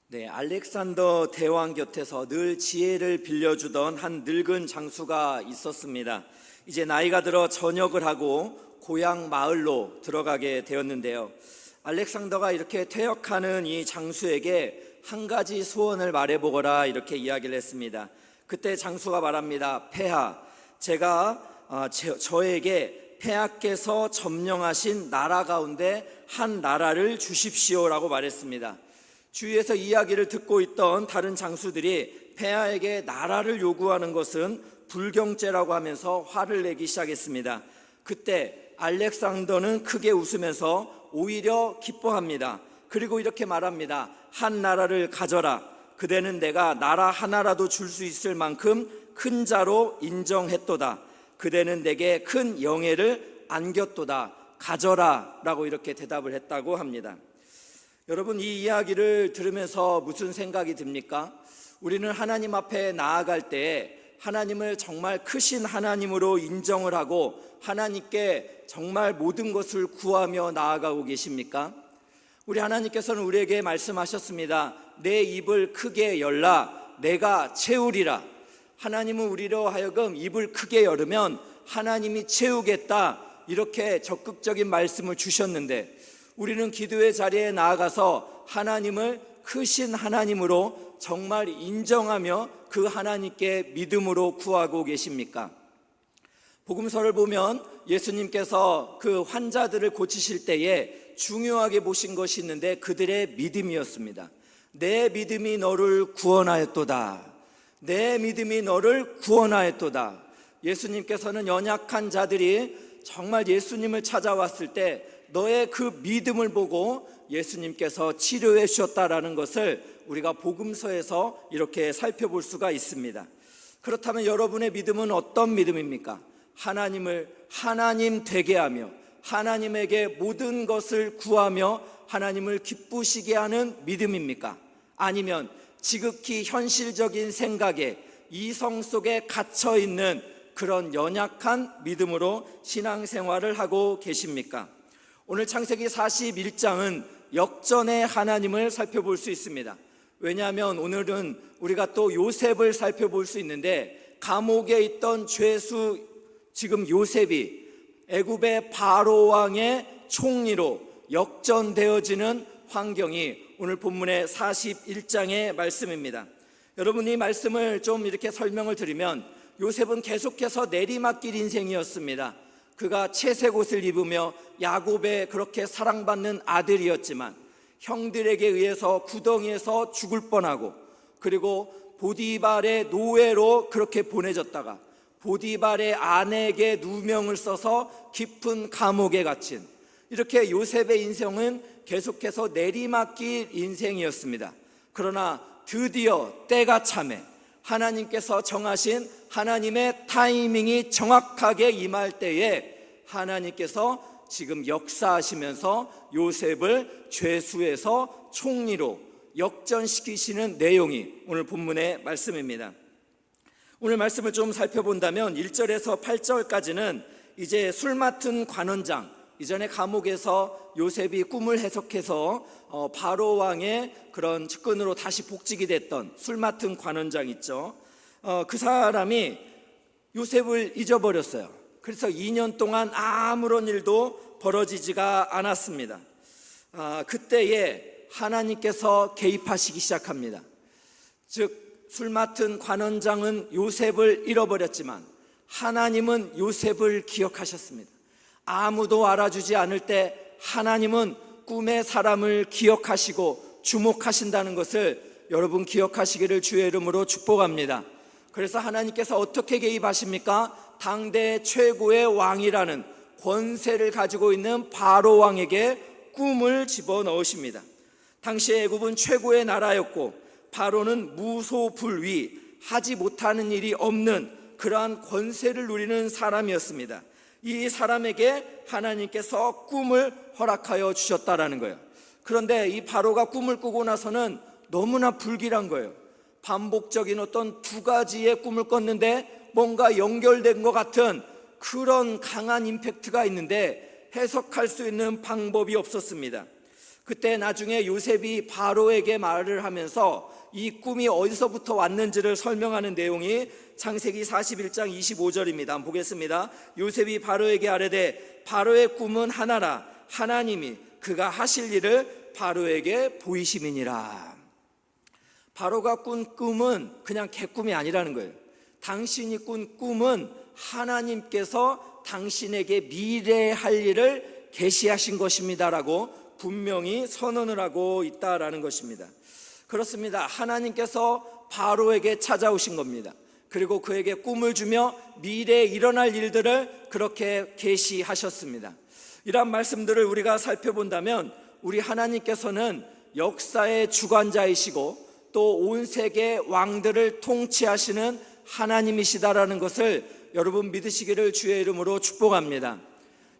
네, 알렉산더 대왕 곁에서 늘 지혜를 빌려주던 한 늙은 장수가 있었습니다. 이제 나이가 들어 전역을 하고 고향 마을로 들어가게 되었는데요. 알렉산더가 이렇게 퇴역하는 이 장수에게 한 가지 소원을 말해보거라 이렇게 이야기를 했습니다. 그때 장수가 말합니다. 폐하, 저에게 폐하께서 점령하신 나라 가운데 한 나라를 주십시오라고 말했습니다. 주위에서 이야기를 듣고 있던 다른 장수들이 폐하에게 나라를 요구하는 것은 불경죄라고 하면서 화를 내기 시작했습니다. 그때 알렉산더는 크게 웃으면서 오히려 기뻐합니다. 그리고 이렇게 말합니다. 한 나라를 가져라. 그대는 내가 나라 하나라도 줄 수 있을 만큼 큰 자로 인정했도다. 그대는 내게 큰 영예를 안겼도다. 가져라 라고 이렇게 대답을 했다고 합니다. 여러분, 이 이야기를 들으면서 무슨 생각이 듭니까? 우리는 하나님 앞에 나아갈 때 하나님을 정말 크신 하나님으로 인정을 하고 하나님께 정말 모든 것을 구하며 나아가고 계십니까? 우리 하나님께서는 우리에게 말씀하셨습니다. 내 입을 크게 열라 내가 채우리라. 하나님은 우리로 하여금 입을 크게 열으면 하나님이 채우겠다 이렇게 적극적인 말씀을 주셨는데 우리는 기도의 자리에 나아가서 하나님을 크신 하나님으로 정말 인정하며 그 하나님께 믿음으로 구하고 계십니까? 복음서를 보면 예수님께서 그 환자들을 고치실 때에 중요하게 보신 것이 있는데 그들의 믿음이었습니다. 내 믿음이 너를 구원하였도다. 내 믿음이 너를 구원하였도다. 예수님께서는 연약한 자들이 정말 예수님을 찾아왔을 때 너의 그 믿음을 보고 예수님께서 치료해 주셨다라는 것을 우리가 복음서에서 이렇게 살펴볼 수가 있습니다. 그렇다면 여러분의 믿음은 어떤 믿음입니까? 하나님을 하나님 되게 하며 하나님에게 모든 것을 구하며 하나님을 기쁘시게 하는 믿음입니까? 아니면 지극히 현실적인 생각에 이성 속에 갇혀 있는 그런 연약한 믿음으로 신앙생활을 하고 계십니까? 오늘 창세기 41장은 역전의 하나님을 살펴볼 수 있습니다. 왜냐하면 오늘은 우리가 또 요셉을 살펴볼 수 있는데 감옥에 있던 죄수 지금 요셉이 애굽의 바로 왕의 총리로 역전되어지는 환경이 오늘 본문의 41장의 말씀입니다. 여러분, 이 말씀을 좀 이렇게 설명을 드리면 요셉은 계속해서 내리막길 인생이었습니다. 그가 채색 옷을 입으며 야곱의 그렇게 사랑받는 아들이었지만 형들에게 의해서 구덩이에서 죽을 뻔하고 그리고 보디발의 노예로 그렇게 보내졌다가 보디발의 아내에게 누명을 써서 깊은 감옥에 갇힌 이렇게 요셉의 인생은 계속해서 내리막길 인생이었습니다. 그러나 드디어 때가 차매 하나님께서 정하신 하나님의 타이밍이 정확하게 임할 때에 하나님께서 지금 역사하시면서 요셉을 죄수에서 총리로 역전시키시는 내용이 오늘 본문의 말씀입니다. 오늘 말씀을 좀 살펴본다면 1절에서 8절까지는 이제 술 맡은 관원장, 이전에 감옥에서 요셉이 꿈을 해석해서 바로 왕의 그런 측근으로 다시 복직이 됐던 술 맡은 관원장 있죠. 그 사람이 요셉을 잊어버렸어요. 그래서 2년 동안 아무런 일도 벌어지지가 않았습니다. 그때에 하나님께서 개입하시기 시작합니다. 즉 술 맡은 관원장은 요셉을 잃어버렸지만 하나님은 요셉을 기억하셨습니다. 아무도 알아주지 않을 때 하나님은 꿈의 사람을 기억하시고 주목하신다는 것을 여러분 기억하시기를 주의 이름으로 축복합니다. 그래서 하나님께서 어떻게 개입하십니까? 당대 최고의 왕이라는 권세를 가지고 있는 바로 왕에게 꿈을 집어넣으십니다. 당시 애굽은 최고의 나라였고 바로는 무소불위, 하지 못하는 일이 없는 그러한 권세를 누리는 사람이었습니다. 이 사람에게 하나님께서 꿈을 허락하여 주셨다라는 거예요. 그런데 이 바로가 꿈을 꾸고 나서는 너무나 불길한 거예요. 반복적인 어떤 두 가지의 꿈을 꿨는데 뭔가 연결된 것 같은 그런 강한 임팩트가 있는데 해석할 수 있는 방법이 없었습니다. 그때 나중에 요셉이 바로에게 말을 하면서 이 꿈이 어디서부터 왔는지를 설명하는 내용이 창세기 41장 25절입니다. 한번 보겠습니다. 요셉이 바로에게 아뢰되 바로의 꿈은 하나라, 하나님이 그가 하실 일을 바로에게 보이심이니라. 바로가 꾼 꿈은 그냥 개꿈이 아니라는 거예요. 당신이 꾼 꿈은 하나님께서 당신에게 미래에 할 일을 계시하신 것입니다라고 분명히 선언을 하고 있다라는 것입니다. 그렇습니다. 하나님께서 바로에게 찾아오신 겁니다. 그리고 그에게 꿈을 주며 미래에 일어날 일들을 그렇게 계시하셨습니다. 이러한 말씀들을 우리가 살펴본다면 우리 하나님께서는 역사의 주관자이시고 또 온 세계 왕들을 통치하시는 하나님이시다라는 것을 여러분 믿으시기를 주의 이름으로 축복합니다.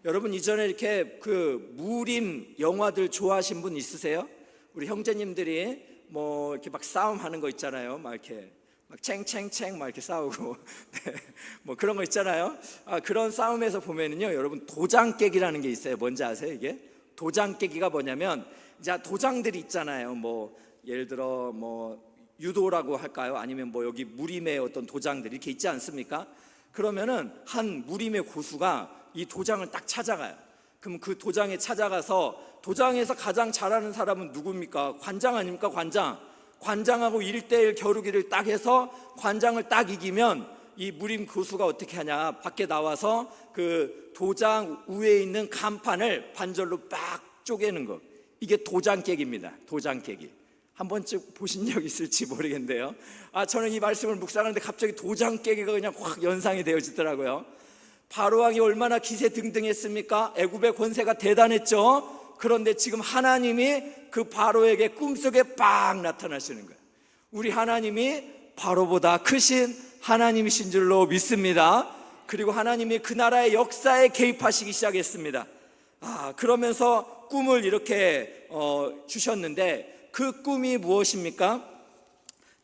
여러분 이전에 이렇게 그 무림 영화들 좋아하신 분 있으세요? 우리 형제님들이 뭐 이렇게 막 싸움하는 거 있잖아요. 막 이렇게 막 챙챙챙 막 이렇게 싸우고 네, 뭐 그런 거 있잖아요. 그런 싸움에서 보면은요, 여러분 도장 깨기라는 게 있어요. 뭔지 아세요? 이게 도장 깨기가 뭐냐면 이제 도장들이 있잖아요. 뭐 예를 들어 뭐 유도라고 할까요? 아니면 뭐 여기 무림의 어떤 도장들 이렇게 있지 않습니까? 그러면은 한 무림의 고수가 이 도장을 딱 찾아가요. 그럼 그 도장에 찾아가서 도장에서 가장 잘하는 사람은 누굽니까? 관장 아닙니까? 관장하고 1대1 겨루기를 딱 해서 관장을 딱 이기면 이 무림 고수가 어떻게 하냐, 밖에 나와서 그 도장 위에 있는 간판을 관절로 빡 쪼개는 거, 이게 도장 깨기입니다. 도장 깨기. 한 번쯤 보신 적 있을지 모르겠는데요, 저는 이 말씀을 묵상하는데 갑자기 도장 깨기가 그냥 확 연상이 되어지더라고요. 바로왕이 얼마나 기세등등했습니까? 애굽의 권세가 대단했죠. 그런데 지금 하나님이 그 바로에게 꿈속에 빡 나타나시는 거예요. 우리 하나님이 바로보다 크신 하나님이신 줄로 믿습니다. 그리고 하나님이 그 나라의 역사에 개입하시기 시작했습니다. 그러면서 꿈을 이렇게 주셨는데 그 꿈이 무엇입니까?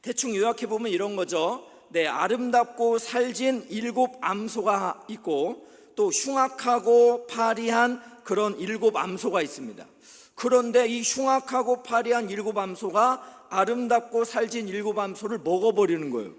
대충 요약해 보면 이런 거죠. 네, 아름답고 살진 7 암소가 있고 또 흉악하고 파리한 그런 7 암소가 있습니다. 그런데 이 흉악하고 파리한 7 암소가 아름답고 살진 7 암소를 먹어버리는 거예요.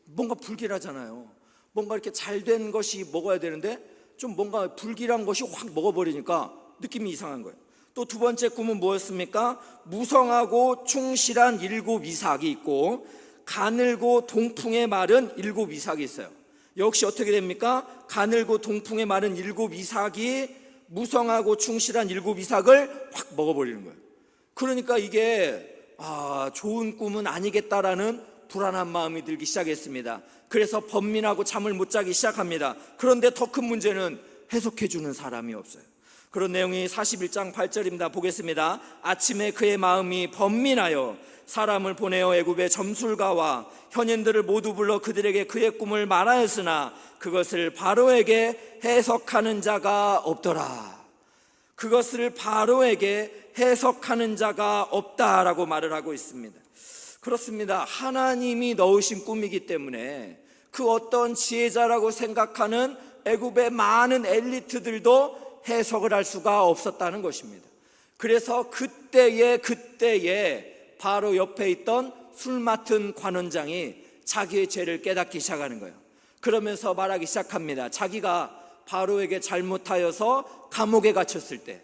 뭔가 불길하잖아요. 뭔가 이렇게 잘된 것이 먹어야 되는데 좀 뭔가 불길한 것이 확 먹어버리니까 느낌이 이상한 거예요. 또 두 번째 꿈은 뭐였습니까? 무성하고 충실한 7 이삭이 있고 가늘고 동풍에 마른 7 이삭이 있어요. 역시 어떻게 됩니까? 가늘고 동풍에 마른 7 이삭이 무성하고 충실한 7 이삭을 확 먹어버리는 거예요. 그러니까 이게 좋은 꿈은 아니겠다라는 불안한 마음이 들기 시작했습니다. 그래서 번민하고 잠을 못 자기 시작합니다. 그런데 더 큰 문제는 해석해 주는 사람이 없어요. 그런 내용이 41장 8절입니다. 보겠습니다. 아침에 그의 마음이 번민하여 사람을 보내어 애굽의 점술가와 현인들을 모두 불러 그들에게 그의 꿈을 말하였으나 그것을 바로에게 해석하는 자가 없더라. 그것을 바로에게 해석하는 자가 없다라고 말을 하고 있습니다. 그렇습니다. 하나님이 넣으신 꿈이기 때문에 그 어떤 지혜자라고 생각하는 애굽의 많은 엘리트들도 해석을 할 수가 없었다는 것입니다. 그래서 그때에 바로 옆에 있던 술 맡은 관원장이 자기의 죄를 깨닫기 시작하는 거예요. 그러면서 말하기 시작합니다. 자기가 바로에게 잘못하여서 감옥에 갇혔을 때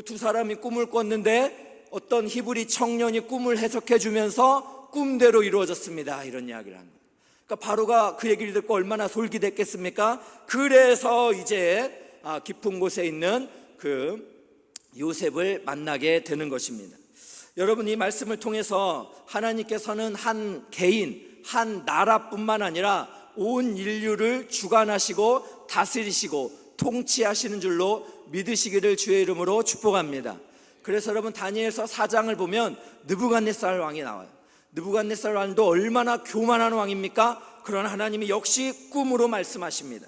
두 사람이 꿈을 꿨는데 어떤 히브리 청년이 꿈을 해석해 주면서 꿈대로 이루어졌습니다, 이런 이야기를 합니다. 그러니까 바로가 그 얘기를 듣고 얼마나 솔깃했겠습니까? 그래서 이제 깊은 곳에 있는 그 요셉을 만나게 되는 것입니다. 여러분, 이 말씀을 통해서 하나님께서는 한 개인, 한 나라뿐만 아니라 온 인류를 주관하시고 다스리시고 통치하시는 줄로 믿으시기를 주의 이름으로 축복합니다. 그래서 여러분, 다니엘서 4장을 보면 느부갓네살 왕이 나와요. 느부갓네살 왕도 얼마나 교만한 왕입니까? 그러나 하나님이 역시 꿈으로 말씀하십니다.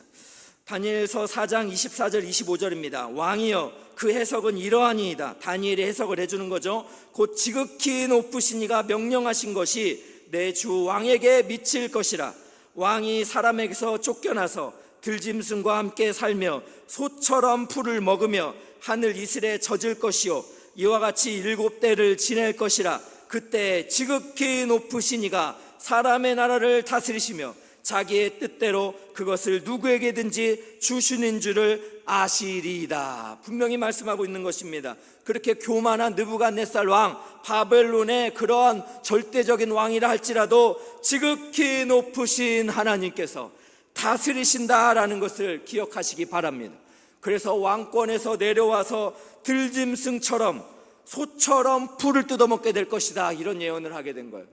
다니엘서 4장 24절 25절입니다. 왕이여, 그 해석은 이러하니이다. 다니엘이 해석을 해주는 거죠. 곧 지극히 높으신 이가 명령하신 것이 내 주 왕에게 미칠 것이라. 왕이 사람에게서 쫓겨나서 들짐승과 함께 살며 소처럼 풀을 먹으며 하늘 이슬에 젖을 것이요 이와 같이 7대를 지낼 것이라. 그때 지극히 높으신 이가 사람의 나라를 다스리시며 자기의 뜻대로 그것을 누구에게든지 주시는 줄을 아시리이다. 분명히 말씀하고 있는 것입니다. 그렇게 교만한 느부갓네살 왕, 바벨론의 그러한 절대적인 왕이라 할지라도 지극히 높으신 하나님께서 다스리신다라는 것을 기억하시기 바랍니다. 그래서 왕권에서 내려와서 들짐승처럼 소처럼 풀을 뜯어먹게 될 것이다, 이런 예언을 하게 된 거예요.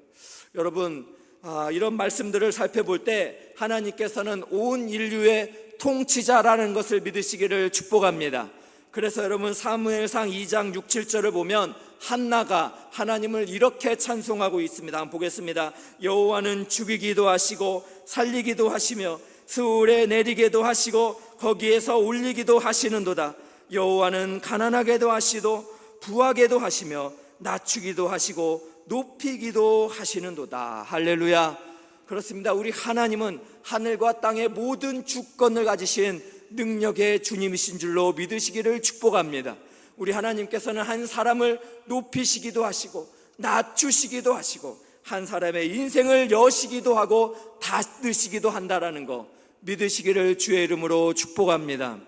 여러분, 이런 말씀들을 살펴볼 때 하나님께서는 온 인류의 통치자라는 것을 믿으시기를 축복합니다. 그래서 여러분, 사무엘상 2장 6, 7절을 보면 한나가 하나님을 이렇게 찬송하고 있습니다. 한번 보겠습니다. 여호와는 죽이기도 하시고 살리기도 하시며 스올에 내리게도 하시고 거기에서 올리기도 하시는도다. 여호와는 가난하게도 하시도 부하게도 하시며 낮추기도 하시고 높이기도 하시는도다. 할렐루야. 그렇습니다. 우리 하나님은 하늘과 땅의 모든 주권을 가지신 능력의 주님이신 줄로 믿으시기를 축복합니다. 우리 하나님께서는 한 사람을 높이시기도 하시고 낮추시기도 하시고 한 사람의 인생을 여시기도 하고 닫으시기도 한다라는 거 믿으시기를 주의 이름으로 축복합니다.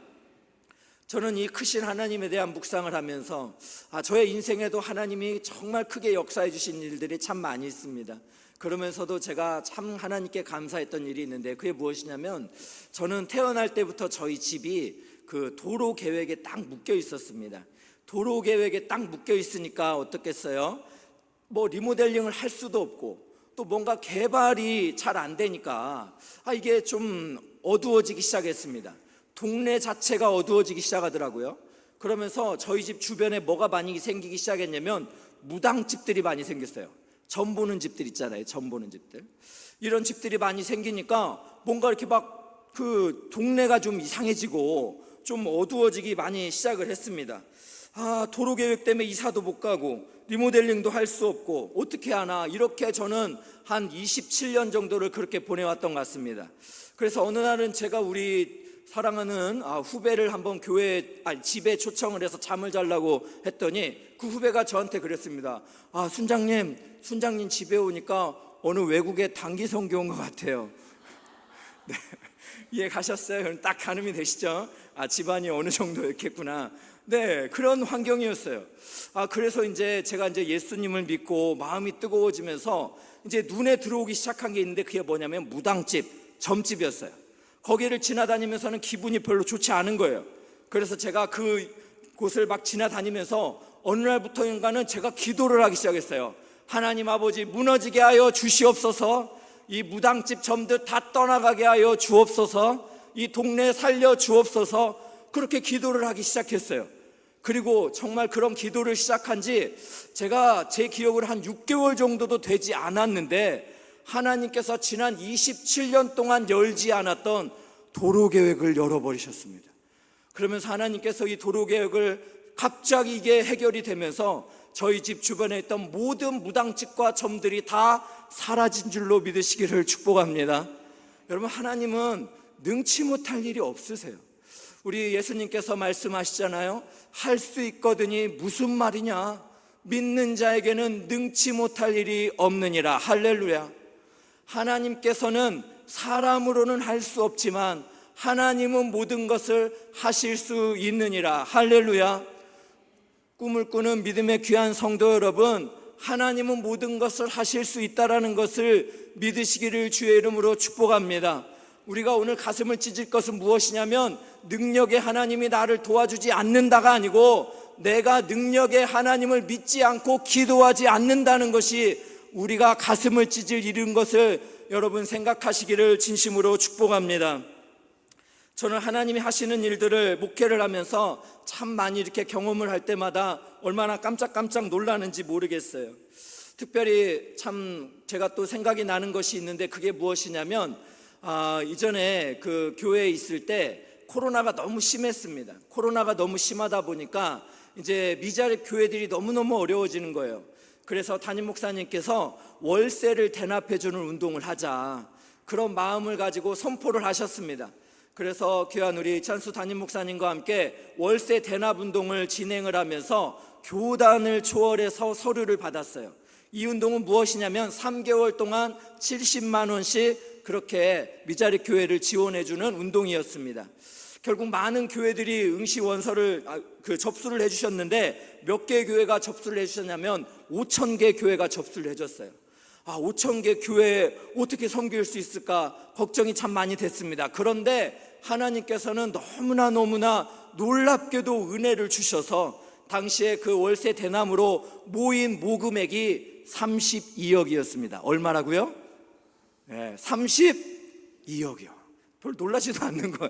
저는 이 크신 하나님에 대한 묵상을 하면서 저의 인생에도 하나님이 정말 크게 역사해 주신 일들이 참 많이 있습니다. 그러면서도 제가 참 하나님께 감사했던 일이 있는데, 그게 무엇이냐면, 저는 태어날 때부터 저희 집이 그 도로 계획에 딱 묶여 있었습니다. 도로 계획에 딱 묶여 있으니까 어떻겠어요? 뭐 리모델링을 할 수도 없고 또 뭔가 개발이 잘 안 되니까 이게 좀 어두워지기 시작했습니다. 동네 자체가 어두워지기 시작하더라고요. 그러면서 저희 집 주변에 뭐가 많이 생기기 시작했냐면 무당집들이 많이 생겼어요. 점 보는 집들 있잖아요. 점 보는 집들. 이런 집들이 많이 생기니까 뭔가 이렇게 막 그 동네가 좀 이상해지고 좀 어두워지기 많이 시작을 했습니다. 도로 계획 때문에 이사도 못 가고 리모델링도 할 수 없고 어떻게 하나, 이렇게 저는 한 27년 정도를 그렇게 보내왔던 것 같습니다. 그래서 어느 날은 제가 우리 사랑하는 후배를 한번 집에 초청을 해서 잠을 자려고 했더니 그 후배가 저한테 그랬습니다. 순장님 집에 오니까 어느 외국의 단기 선교 온 것 같아요. 네, 이해 가셨어요? 딱 가늠이 되시죠? 집안이 어느 정도였겠구나. 네, 그런 환경이었어요. 그래서 제가 예수님을 믿고 마음이 뜨거워지면서 이제 눈에 들어오기 시작한 게 있는데, 그게 뭐냐면 무당집, 점집이었어요. 거기를 지나다니면서는 기분이 별로 좋지 않은 거예요. 그래서 제가 그 곳을 막 지나다니면서 어느 날부터인가는 제가 기도를 하기 시작했어요. 하나님 아버지, 무너지게 하여 주시옵소서. 이 무당집 점들 다 떠나가게 하여 주옵소서. 이 동네 살려 주옵소서. 그렇게 기도를 하기 시작했어요. 그리고 정말 그런 기도를 시작한 지 제가 제 기억으로 한 6개월 정도도 되지 않았는데, 하나님께서 지난 27년 동안 열지 않았던 도로계획을 열어버리셨습니다. 그러면서 하나님께서 이 도로계획을 갑자기 이게 해결이 되면서 저희 집 주변에 있던 모든 무당집과 점들이 다 사라진 줄로 믿으시기를 축복합니다. 여러분, 하나님은 능치 못할 일이 없으세요. 우리 예수님께서 말씀하시잖아요. 할 수 있거든이 무슨 말이냐? 믿는 자에게는 능치 못할 일이 없느니라. 할렐루야. 하나님께서는 사람으로는 할 수 없지만 하나님은 모든 것을 하실 수 있느니라. 할렐루야. 꿈을 꾸는 믿음의 귀한 성도 여러분, 하나님은 모든 것을 하실 수 있다라는 것을 믿으시기를 주의 이름으로 축복합니다. 우리가 오늘 가슴을 찢을 것은 무엇이냐면, 능력의 하나님이 나를 도와주지 않는다가 아니고 내가 능력의 하나님을 믿지 않고 기도하지 않는다는 것이 우리가 가슴을 찢을 일인 것을 여러분 생각하시기를 진심으로 축복합니다. 저는 하나님이 하시는 일들을 목회를 하면서 참 많이 이렇게 경험을 할 때마다 얼마나 깜짝깜짝 놀라는지 모르겠어요. 특별히 참 제가 또 생각이 나는 것이 있는데, 그게 무엇이냐면 이전에 그 교회에 있을 때 코로나가 너무 심했습니다. 코로나가 너무 심하다 보니까 이제 미자립 교회들이 너무너무 어려워지는 거예요. 그래서 담임 목사님께서 월세를 대납해 주는 운동을 하자, 그런 마음을 가지고 선포를 하셨습니다. 그래서 귀한 우리 찬수 담임 목사님과 함께 월세 대납 운동을 진행을 하면서 교단을 초월해서 서류를 받았어요. 이 운동은 무엇이냐면 3개월 동안 70만 원씩 그렇게 미자립 교회를 지원해주는 운동이었습니다. 결국 많은 교회들이 응시 원서를 접수를 해주셨는데 몇 개 교회가 접수를 해주셨냐면 5,000개 교회가 접수를 해줬어요. 5,000개 교회에 어떻게 섬길 수 있을까 걱정이 참 많이 됐습니다. 그런데 하나님께서는 너무나 놀랍게도 은혜를 주셔서 당시에 그 월세 대남으로 모인 모금액이 32억이었습니다. 얼마라고요? 네, 32억이요. 별 놀라지도 않는 거.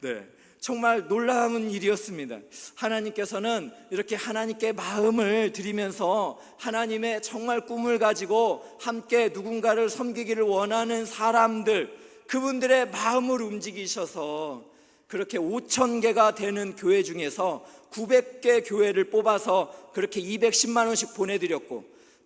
네, 정말 놀라운 일이었습니다. 하나님께서는 이렇게 하나님께 마음을 드리면서 하나님의 정말 꿈을 가지고 함께 누군가를 섬기기를 원하는 사람들, 그분들의 마음을 움직이셔서 그렇게 5,000개가 되는 교회 중에서 900개 교회를 뽑아서 그렇게 210만 원씩 보내드렸고,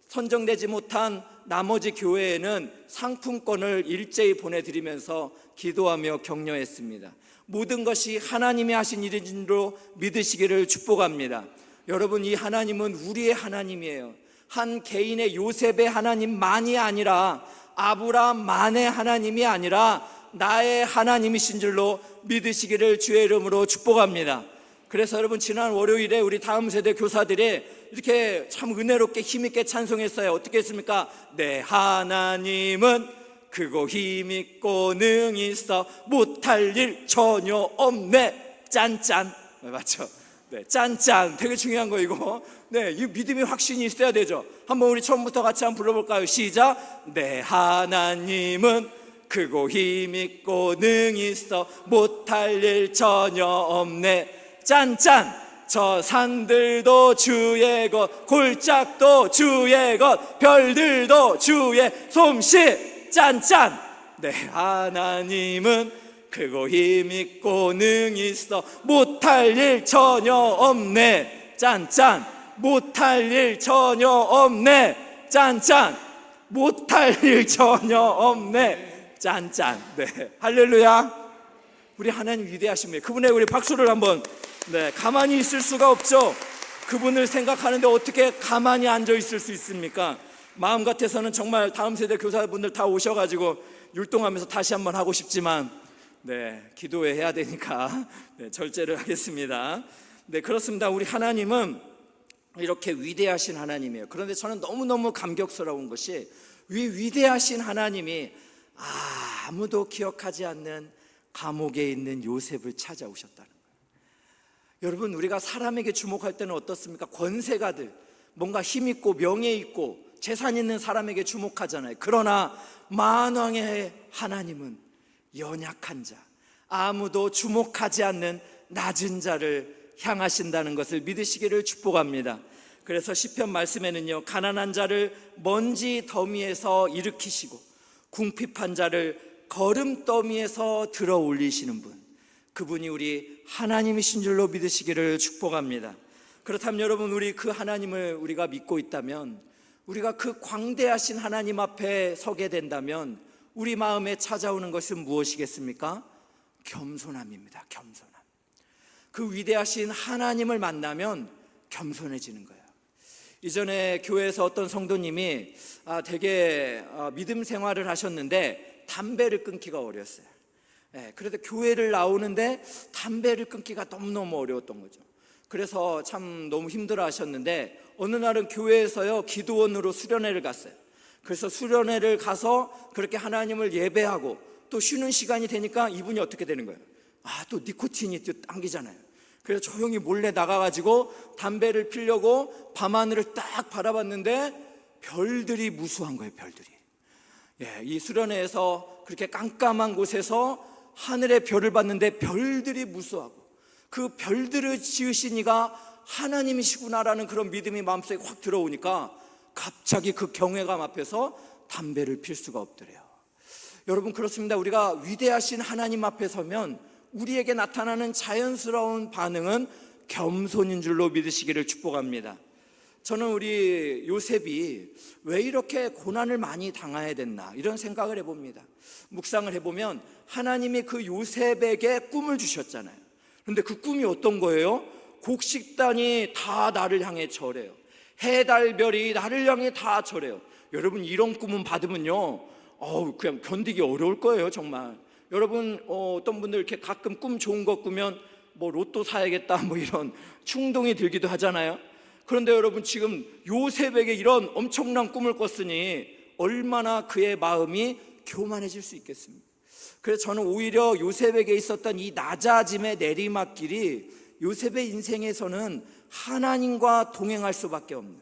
선정되지 못한 나머지 교회에는 상품권을 일제히 보내드리면서 기도하며 격려했습니다. 모든 것이 하나님이 하신 일인 줄로 믿으시기를 축복합니다. 여러분, 이 하나님은 우리의 하나님이에요. 한 개인의 요셉의 하나님만이 아니라, 아브라함만의 하나님이 아니라 나의 하나님이신 줄로 믿으시기를 주의 이름으로 축복합니다. 그래서 여러분, 지난 월요일에 우리 다음 세대 교사들이 이렇게 참 은혜롭게 힘있게 찬송했어요. 어떻게 했습니까? 내 하나님은 크고 힘있고 능히 있어 못할 일 전혀 없네. 짠짠. 맞죠? 네, 짠짠. 되게 중요한 거 이거. 네, 이 믿음이 확신이 있어야 되죠. 한번 우리 처음부터 같이 한번 불러볼까요? 시작. 내 하나님은 크고 힘있고 능히 있어 못할 일 전혀 없네. 짠짠. 저 산들도 주의 것, 골짜기도 주의 것, 별들도 주의 솜씨. 짠짠. 내 하나님은 크고 힘있고 능히 있어 못할 일 전혀 없네. 짠짠. 못할 일 전혀 없네. 짠짠. 못할 일 전혀 없네. 짠짠. 네, 할렐루야. 우리 하나님 위대하십니다. 그분의 우리 박수를 한번. 네, 가만히 있을 수가 없죠. 그분을 생각하는데 어떻게 가만히 앉아 있을 수 있습니까? 마음 같아서는 정말 다음 세대 교사분들 다 오셔가지고 율동하면서 다시 한번 하고 싶지만, 네, 기도해야 되니까 네, 절제를 하겠습니다. 네, 그렇습니다. 우리 하나님은 이렇게 위대하신 하나님이에요. 그런데 저는 너무너무 감격스러운 것이 이 위대하신 하나님이 아무도 기억하지 않는 감옥에 있는 요셉을 찾아오셨다는 거예요. 여러분, 우리가 사람에게 주목할 때는 어떻습니까? 권세가들, 뭔가 힘있고 명예있고 재산 있는 사람에게 주목하잖아요. 그러나 만왕의 하나님은 연약한 자, 아무도 주목하지 않는 낮은 자를 향하신다는 것을 믿으시기를 축복합니다. 그래서 시편 말씀에는요, 가난한 자를 먼지 더미에서 일으키시고 궁핍한 자를 거름더미에서 들어 올리시는 분, 그분이 우리 하나님이신 줄로 믿으시기를 축복합니다. 그렇다면 여러분, 우리 그 하나님을 우리가 믿고 있다면, 우리가 그 광대하신 하나님 앞에 서게 된다면 우리 마음에 찾아오는 것은 무엇이겠습니까? 겸손함입니다. 겸손함. 그 위대하신 하나님을 만나면 겸손해지는 거예요. 이전에 교회에서 어떤 성도님이 되게 믿음 생활을 하셨는데 담배를 끊기가 어려웠어요. 그래도 교회를 나오는데 담배를 끊기가 너무너무 어려웠던 거죠. 그래서 참 너무 힘들어 하셨는데 어느 날은 교회에서요, 기도원으로 수련회를 갔어요. 그래서 수련회를 가서 그렇게 하나님을 예배하고 또 쉬는 시간이 되니까 이분이 어떻게 되는 거예요? 또 니코틴이 또 당기잖아요. 그래서 조용히 몰래 나가가지고 담배를 피려고 밤하늘을 딱 바라봤는데 별들이 무수한 거예요. 별들이. 이 수련회에서 그렇게 깜깜한 곳에서 하늘의 별을 봤는데 별들이 무수하고 그 별들을 지으신 이가 하나님이시구나라는 그런 믿음이 마음속에 확 들어오니까 갑자기 그 경외감 앞에서 담배를 필 수가 없더래요. 여러분, 그렇습니다. 우리가 위대하신 하나님 앞에 서면 우리에게 나타나는 자연스러운 반응은 겸손인 줄로 믿으시기를 축복합니다. 저는 우리 요셉이 왜 이렇게 고난을 많이 당해야 됐나 이런 생각을 해봅니다. 묵상을 해보면 하나님이 그 요셉에게 꿈을 주셨잖아요. 그런데 그 꿈이 어떤 거예요? 곡식단이 다 나를 향해 절해요. 해달별이 나를 향해 다 절해요. 여러분 이런 꿈은 받으면요 그냥 견디기 어려울 거예요 정말. 여러분 어떤 분들 이렇게 가끔 꿈 좋은 거 꾸면 뭐 로또 사야겠다 뭐 이런 충동이 들기도 하잖아요. 그런데 여러분 지금 요셉에게 이런 엄청난 꿈을 꿨으니 얼마나 그의 마음이 교만해질 수 있겠습니까? 그래서 저는 오히려 요셉에게 있었던 이 낮아짐의 내리막길이 요셉의 인생에서는 하나님과 동행할 수밖에 없는,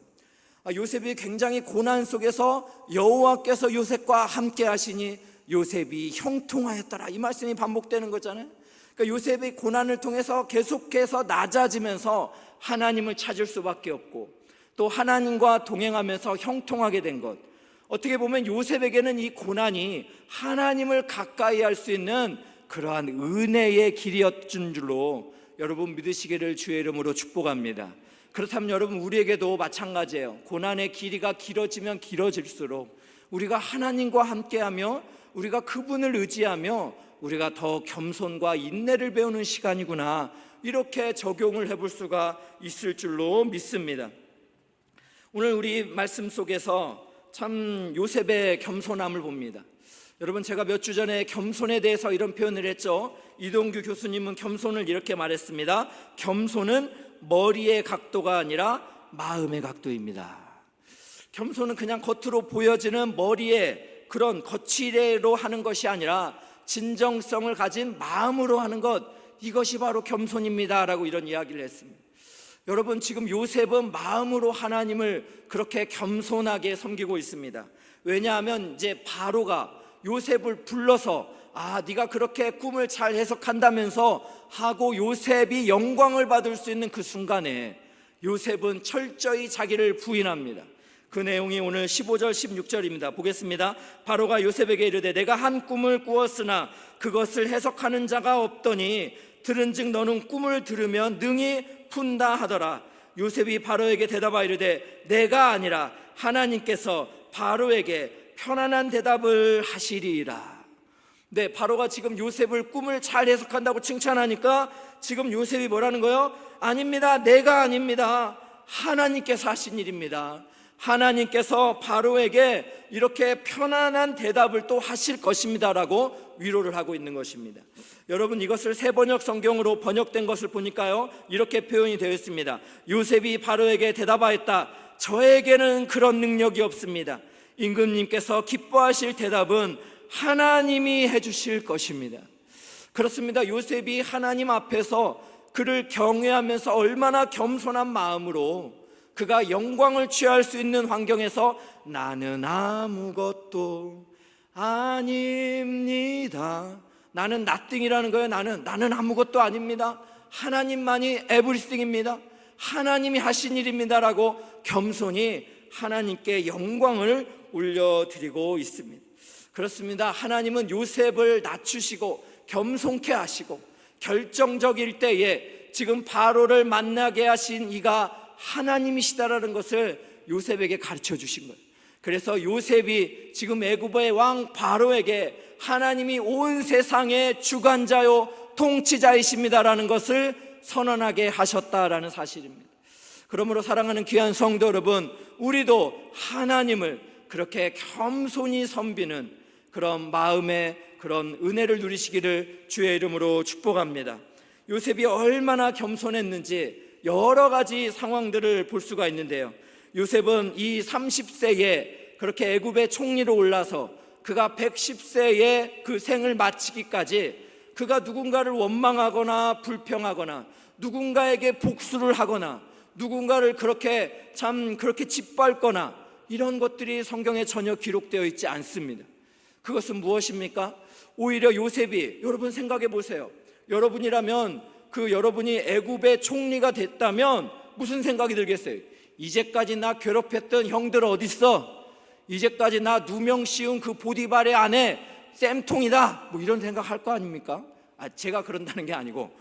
요셉이 굉장히 고난 속에서 여호와께서 요셉과 함께 하시니 요셉이 형통하였더라, 이 말씀이 반복되는 거잖아요. 그러니까 요셉의 고난을 통해서 계속해서 낮아지면서 하나님을 찾을 수밖에 없고 또 하나님과 동행하면서 형통하게 된 것, 어떻게 보면 요셉에게는 이 고난이 하나님을 가까이 할 수 있는 그러한 은혜의 길이었던 줄로 여러분 믿으시기를 주의 이름으로 축복합니다. 그렇다면 여러분 우리에게도 마찬가지예요. 고난의 길이가 길어지면 길어질수록 우리가 하나님과 함께하며 우리가 그분을 의지하며 우리가 더 겸손과 인내를 배우는 시간이구나, 이렇게 적용을 해볼 수가 있을 줄로 믿습니다. 오늘 우리 말씀 속에서 참 요셉의 겸손함을 봅니다. 여러분 제가 몇 주 전에 겸손에 대해서 이런 표현을 했죠. 이동규 교수님은 겸손을 이렇게 말했습니다. 겸손은 머리의 각도가 아니라 마음의 각도입니다. 겸손은 그냥 겉으로 보여지는 머리의 그런 거칠애로 하는 것이 아니라 진정성을 가진 마음으로 하는 것, 이것이 바로 겸손입니다 라고 이런 이야기를 했습니다. 여러분 지금 요셉은 마음으로 하나님을 그렇게 겸손하게 섬기고 있습니다. 왜냐하면 이제 바로가 요셉을 불러서 네가 그렇게 꿈을 잘 해석한다면서 하고 요셉이 영광을 받을 수 있는 그 순간에 요셉은 철저히 자기를 부인합니다. 그 내용이 오늘 15절 16절입니다 보겠습니다. 바로가 요셉에게 이르되 내가 한 꿈을 꾸었으나 그것을 해석하는 자가 없더니 들은즉 너는 꿈을 들으면 능히 푼다 하더라. 요셉이 바로에게 대답하여 이르되 내가 아니라 하나님께서 바로에게 편안한 대답을 하시리라. 네, 바로가 지금 요셉을 꿈을 잘 해석한다고 칭찬하니까 지금 요셉이 뭐라는 거예요? 아닙니다, 내가 아닙니다, 하나님께서 하신 일입니다. 하나님께서 바로에게 이렇게 편안한 대답을 또 하실 것입니다 라고 위로를 하고 있는 것입니다. 여러분 이것을 새번역 성경으로 번역된 것을 보니까요 이렇게 표현이 되어 있습니다. 요셉이 바로에게 대답하였다. 저에게는 그런 능력이 없습니다. 임금님께서 기뻐하실 대답은 하나님이 해주실 것입니다. 그렇습니다. 요셉이 하나님 앞에서 그를 경외하면서 얼마나 겸손한 마음으로 그가 영광을 취할 수 있는 환경에서 나는 아무것도 아닙니다, 나는 nothing이라는 거예요. 나는 아무것도 아닙니다, 하나님만이 에브리띵입니다, 하나님이 하신 일입니다 라고 겸손히 하나님께 영광을 올려드리고 있습니다. 그렇습니다. 하나님은 요셉을 낮추시고 겸손케 하시고 결정적일 때에 지금 바로를 만나게 하신 이가 하나님이시다라는 것을 요셉에게 가르쳐 주신 거예요. 그래서 요셉이 지금 애굽의 왕 바로에게 하나님이 온 세상의 주관자요 통치자이십니다라는 것을 선언하게 하셨다라는 사실입니다. 그러므로 사랑하는 귀한 성도 여러분, 우리도 하나님을 그렇게 겸손히 섬기는 그런 마음의 그런 은혜를 누리시기를 주의 이름으로 축복합니다. 요셉이 얼마나 겸손했는지 여러 가지 상황들을 볼 수가 있는데요. 요셉은 이 30세에 그렇게 애굽의 총리로 올라서 그가 110세에 그 생을 마치기까지 그가 누군가를 원망하거나 불평하거나 누군가에게 복수를 하거나 누군가를 그렇게 짓밟거나 이런 것들이 성경에 전혀 기록되어 있지 않습니다. 그것은 무엇입니까? 오히려 요셉이, 여러분 생각해 보세요. 여러분이라면 여러분이 애굽의 총리가 됐다면 무슨 생각이 들겠어요? 이제까지 나 괴롭혔던 형들 어딨어? 이제까지 나 누명 씌운 그 보디발의 아내 쌤통이다, 뭐 이런 생각 할 거 아닙니까? 제가 그런다는 게 아니고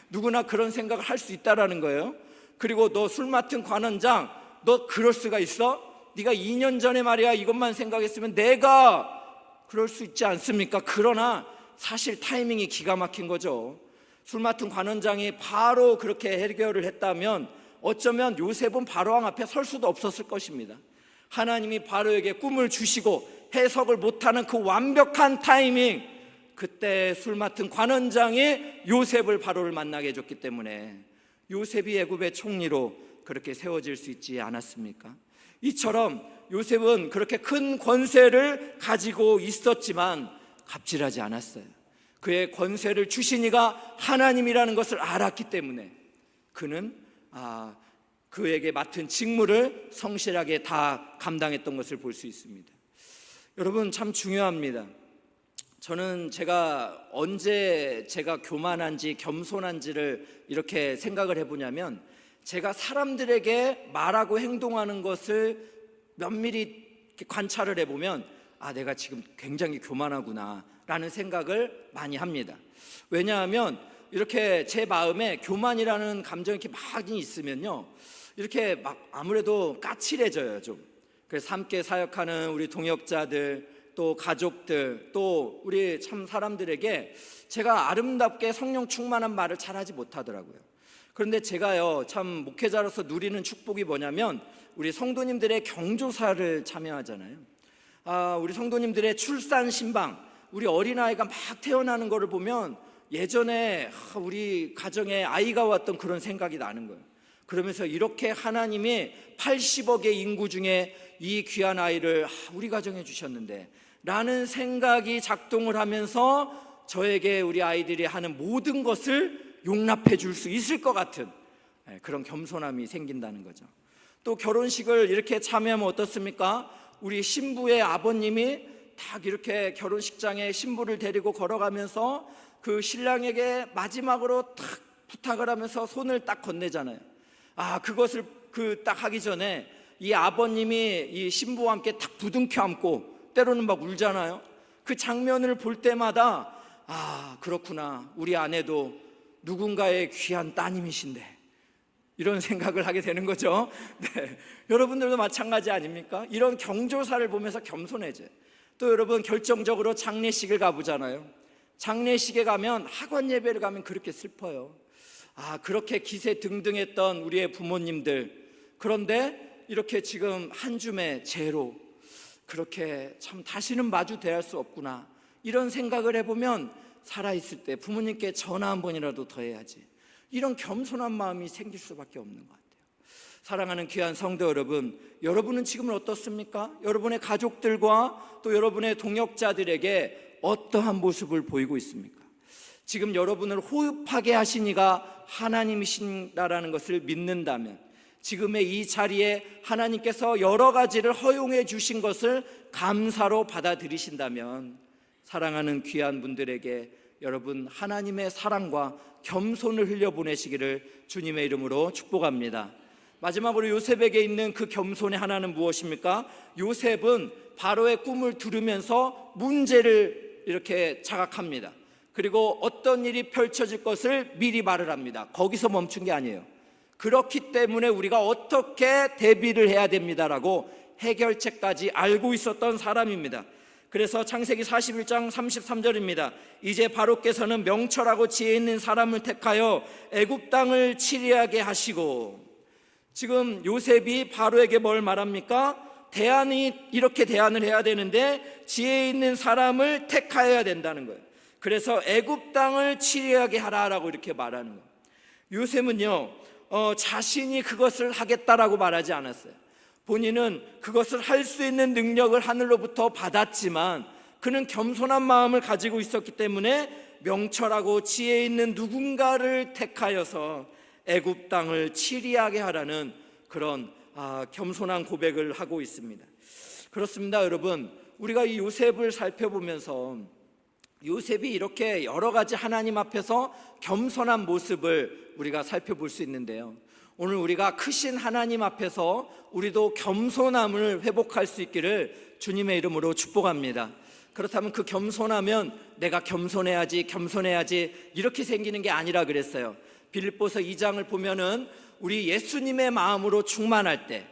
누구나 그런 생각을 할 수 있다라는 거예요. 그리고 너 술 맡은 관원장, 너 그럴 수가 있어? 네가 2년 전에 말이야 이것만 생각했으면 내가 그럴 수 있지 않습니까? 그러나 사실 타이밍이 기가 막힌 거죠. 술 맡은 관원장이 바로 그렇게 해결을 했다면 어쩌면 요셉은 바로왕 앞에 설 수도 없었을 것입니다. 하나님이 바로에게 꿈을 주시고 해석을 못하는 그 완벽한 타이밍, 그때 술 맡은 관원장이 요셉을 바로를 만나게 해줬기 때문에 요셉이 애굽의 총리로 그렇게 세워질 수 있지 않았습니까? 이처럼 요셉은 그렇게 큰 권세를 가지고 있었지만 갑질하지 않았어요. 그의 권세를 주신 이가 하나님이라는 것을 알았기 때문에 그는 그에게 맡은 직무를 성실하게 다 감당했던 것을 볼 수 있습니다. 여러분, 참 중요합니다. 저는 제가 언제 제가 교만한지 겸손한지를 이렇게 생각을 해보냐면, 제가 사람들에게 말하고 행동하는 것을 면밀히 관찰을 해보면 내가 지금 굉장히 교만하구나 라는 생각을 많이 합니다. 왜냐하면 이렇게 제 마음에 교만이라는 감정이 이렇게 많이 있으면요, 이렇게 막 아무래도 까칠해져요 좀. 그래서 함께 사역하는 우리 동역자들, 또 가족들, 또 우리 참 사람들에게 제가 아름답게 성령 충만한 말을 잘하지 못하더라고요. 그런데 제가요, 참 목회자로서 누리는 축복이 뭐냐면, 우리 성도님들의 경조사를 참여하잖아요. 우리 성도님들의 출산 신방, 우리 어린아이가 막 태어나는 거를 보면 예전에 우리 가정에 아이가 왔던 그런 생각이 나는 거예요. 그러면서 이렇게 하나님이 80억의 인구 중에 이 귀한 아이를 우리 가정에 주셨는데 라는 생각이 작동을 하면서 저에게 우리 아이들이 하는 모든 것을 용납해 줄 수 있을 것 같은 그런 겸손함이 생긴다는 거죠. 또 결혼식을 이렇게 참여하면 어떻습니까? 우리 신부의 아버님이 딱 이렇게 결혼식장에 신부를 데리고 걸어가면서 그 신랑에게 마지막으로 딱 부탁을 하면서 손을 딱 건네잖아요. 그것을 딱 하기 전에 이 아버님이 이 신부와 함께 딱 부둥켜 안고 때로는 막 울잖아요. 그 장면을 볼 때마다 그렇구나, 우리 아내도 누군가의 귀한 따님이신데, 이런 생각을 하게 되는 거죠. 네. 여러분들도 마찬가지 아닙니까? 이런 경조사를 보면서 겸손해져요. 또 여러분, 결정적으로 장례식을 가보잖아요. 장례식에 가면, 학원 예배를 가면 그렇게 슬퍼요. 그렇게 기세 등등했던 우리의 부모님들, 그런데 이렇게 지금 한 줌의 죄로 그렇게 참 다시는 마주 대할 수 없구나, 이런 생각을 해보면 살아있을 때 부모님께 전화 한 번이라도 더 해야지, 이런 겸손한 마음이 생길 수밖에 없는 것 같아요. 사랑하는 귀한 성도 여러분, 여러분은 지금은 어떻습니까? 여러분의 가족들과 또 여러분의 동역자들에게 어떠한 모습을 보이고 있습니까? 지금 여러분을 호흡하게 하신 이가 하나님이신다라는 것을 믿는다면, 지금의 이 자리에 하나님께서 여러 가지를 허용해 주신 것을 감사로 받아들이신다면, 사랑하는 귀한 분들에게 여러분 하나님의 사랑과 겸손을 흘려보내시기를 주님의 이름으로 축복합니다. 마지막으로 요셉에게 있는 그 겸손의 하나는 무엇입니까? 요셉은 바로의 꿈을 들으면서 문제를 이렇게 자각합니다. 그리고 어떤 일이 펼쳐질 것을 미리 말을 합니다. 거기서 멈춘 게 아니에요. 그렇기 때문에 우리가 어떻게 대비를 해야 됩니다라고 해결책까지 알고 있었던 사람입니다. 그래서 창세기 41장 33절입니다. 이제 바로께서는 명철하고 지혜 있는 사람을 택하여 애굽 땅을 치리하게 하시고, 지금 요셉이 바로에게 뭘 말합니까? 이렇게 대안을 해야 되는데 지혜 있는 사람을 택하여야 된다는 거예요. 그래서 애굽 땅을 치리하게 하라라고 이렇게 말하는 거예요. 요셉은요, 자신이 그것을 하겠다라고 말하지 않았어요. 본인은 그것을 할 수 있는 능력을 하늘로부터 받았지만 그는 겸손한 마음을 가지고 있었기 때문에 명철하고 지혜 있는 누군가를 택하여서 애굽 땅을 치리하게 하라는 그런 겸손한 고백을 하고 있습니다. 그렇습니다, 여러분. 우리가 이 요셉을 살펴보면서 요셉이 이렇게 여러 가지 하나님 앞에서 겸손한 모습을 우리가 살펴볼 수 있는데요, 오늘 우리가 크신 하나님 앞에서 우리도 겸손함을 회복할 수 있기를 주님의 이름으로 축복합니다. 그렇다면 그 겸손하면 내가 겸손해야지 이렇게 생기는 게 아니라 그랬어요. 빌립보서 2장을 보면은 우리 예수님의 마음으로 충만할 때,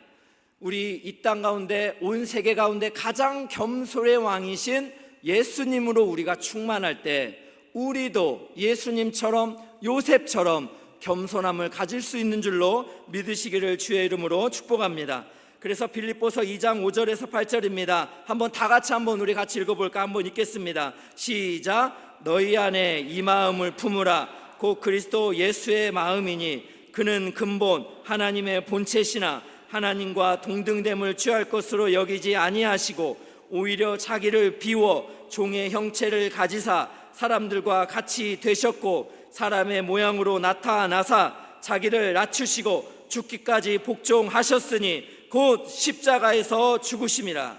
우리 이 땅 가운데 온 세계 가운데 가장 겸손의 왕이신 예수님으로 우리가 충만할 때 우리도 예수님처럼 요셉처럼 겸손함을 가질 수 있는 줄로 믿으시기를 주의 이름으로 축복합니다. 그래서 빌립보서 2장 5절에서 8절입니다. 한번 다 같이 우리 같이 읽어볼까? 한번 읽겠습니다. 시작. 너희 안에 이 마음을 품으라. 곧 그리스도 예수의 마음이니 그는 근본 하나님의 본체시나 하나님과 동등됨을 취할 것으로 여기지 아니하시고 오히려 자기를 비워 종의 형체를 가지사 사람들과 같이 되셨고 사람의 모양으로 나타나사 자기를 낮추시고 죽기까지 복종하셨으니 곧 십자가에서 죽으심이라.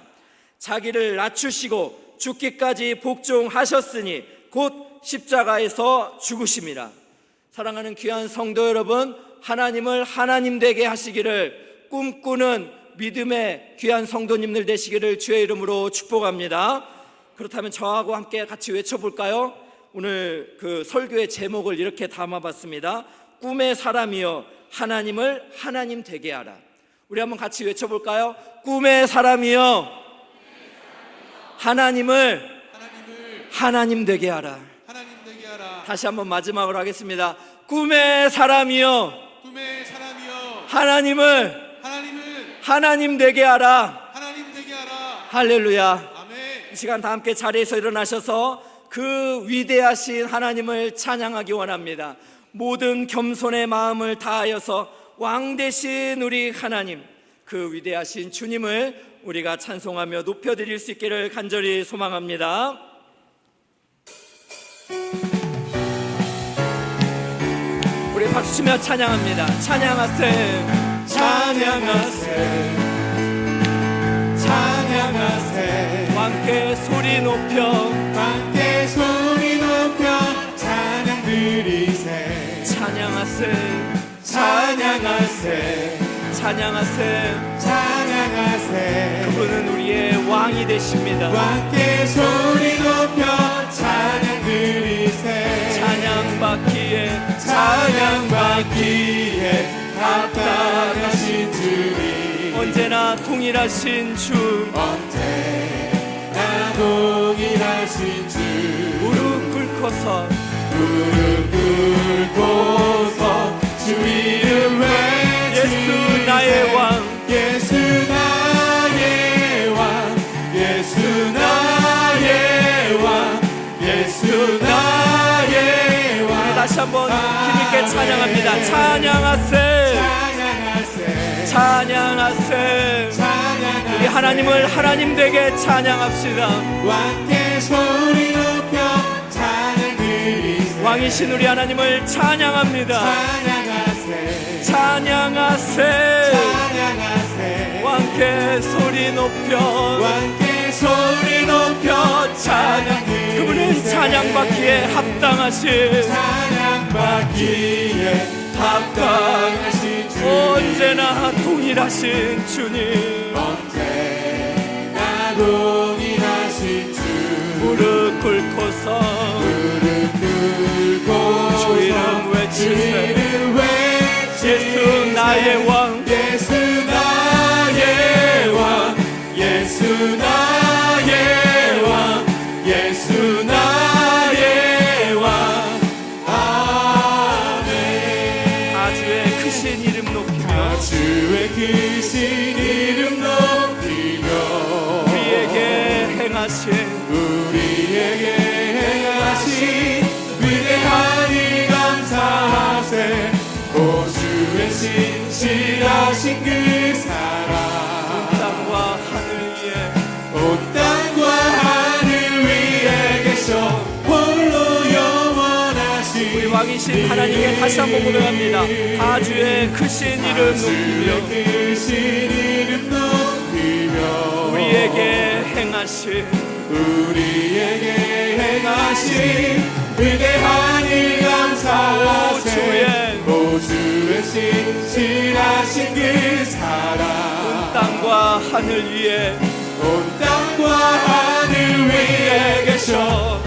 자기를 낮추시고 죽기까지 복종하셨으니 곧 십자가에서 죽으심이라. 사랑하는 귀한 성도 여러분, 하나님을 하나님 되게 하시기를 꿈꾸는 믿음의 귀한 성도님들 되시기를 주의 이름으로 축복합니다. 그렇다면 저하고 함께 같이 외쳐볼까요? 오늘 그 설교의 제목을 이렇게 담아봤습니다. 꿈의 사람이여 하나님을 하나님 되게 하라. 우리 한번 같이 외쳐볼까요? 꿈의 사람이여 하나님을 하나님 되게 하라. 다시 한번 마지막으로 하겠습니다. 꿈의 사람이여 하나님을 하나님 되게 하라. 할렐루야. 이 시간 다 함께 자리에서 일어나셔서 그 위대하신 하나님을 찬양하기 원합니다. 모든 겸손의 마음을 다하여서 왕 되신 우리 하나님, 그 위대하신 주님을 우리가 찬송하며 높여드릴 수 있기를 간절히 소망합니다. 우리 박수치며 찬양합니다. 찬양하세 찬양하세 찬양하세. 함께 소리 높여 찬양 드리세. 찬양하세 찬양하세 찬양하세 찬양하세. 그분은 우리의 왕이 되십니다. 함께 소리 높여 찬양 드리세. 찬양받기에 합당하신 주님, 언제나 동일하신 주, 언제나 동일하신 주. 무릎 꿇고서 주 이름 외치세. 예수 나의 왕, 예수 나의 왕, 예수 나의 왕, 예수 나의 왕. 다시 한번 힘있게 찬양합니다. 찬양하세 찬양하세. 우리 하나님을 하나님 되게 찬양합시다. 왕께 소리 높여 찬양 드리세. 왕이신 우리 하나님을 찬양합니다. 찬양하세 왕께 소리 높여 찬양. 그분은 찬양받기에 합당하신 언제나 동일하신 주님, 언제나 동일하신 주. 무릎 꿇고서 주 이름 외치세. 예수 나의 왕, 예수 나의 왕, 예수 나의 왕, 예수 나의 왕. 아멘. 아주의 크신 이름 높이며, 아주의 크신 이름 높이며, 우리에게 행하신 위대한 일 감사하세. 오주의 신실하신 그 사랑, 온 땅과 하늘 위에 계셔 홀로 영원하신 우리 왕이신 하나님께 다시 한번 고백합니다. 아주의 크신 이름 높이며 우리에게 행하신 위대한 일 감사하세. 오주의 신실하신 그 사랑, 온 땅과 하늘 위에 계셔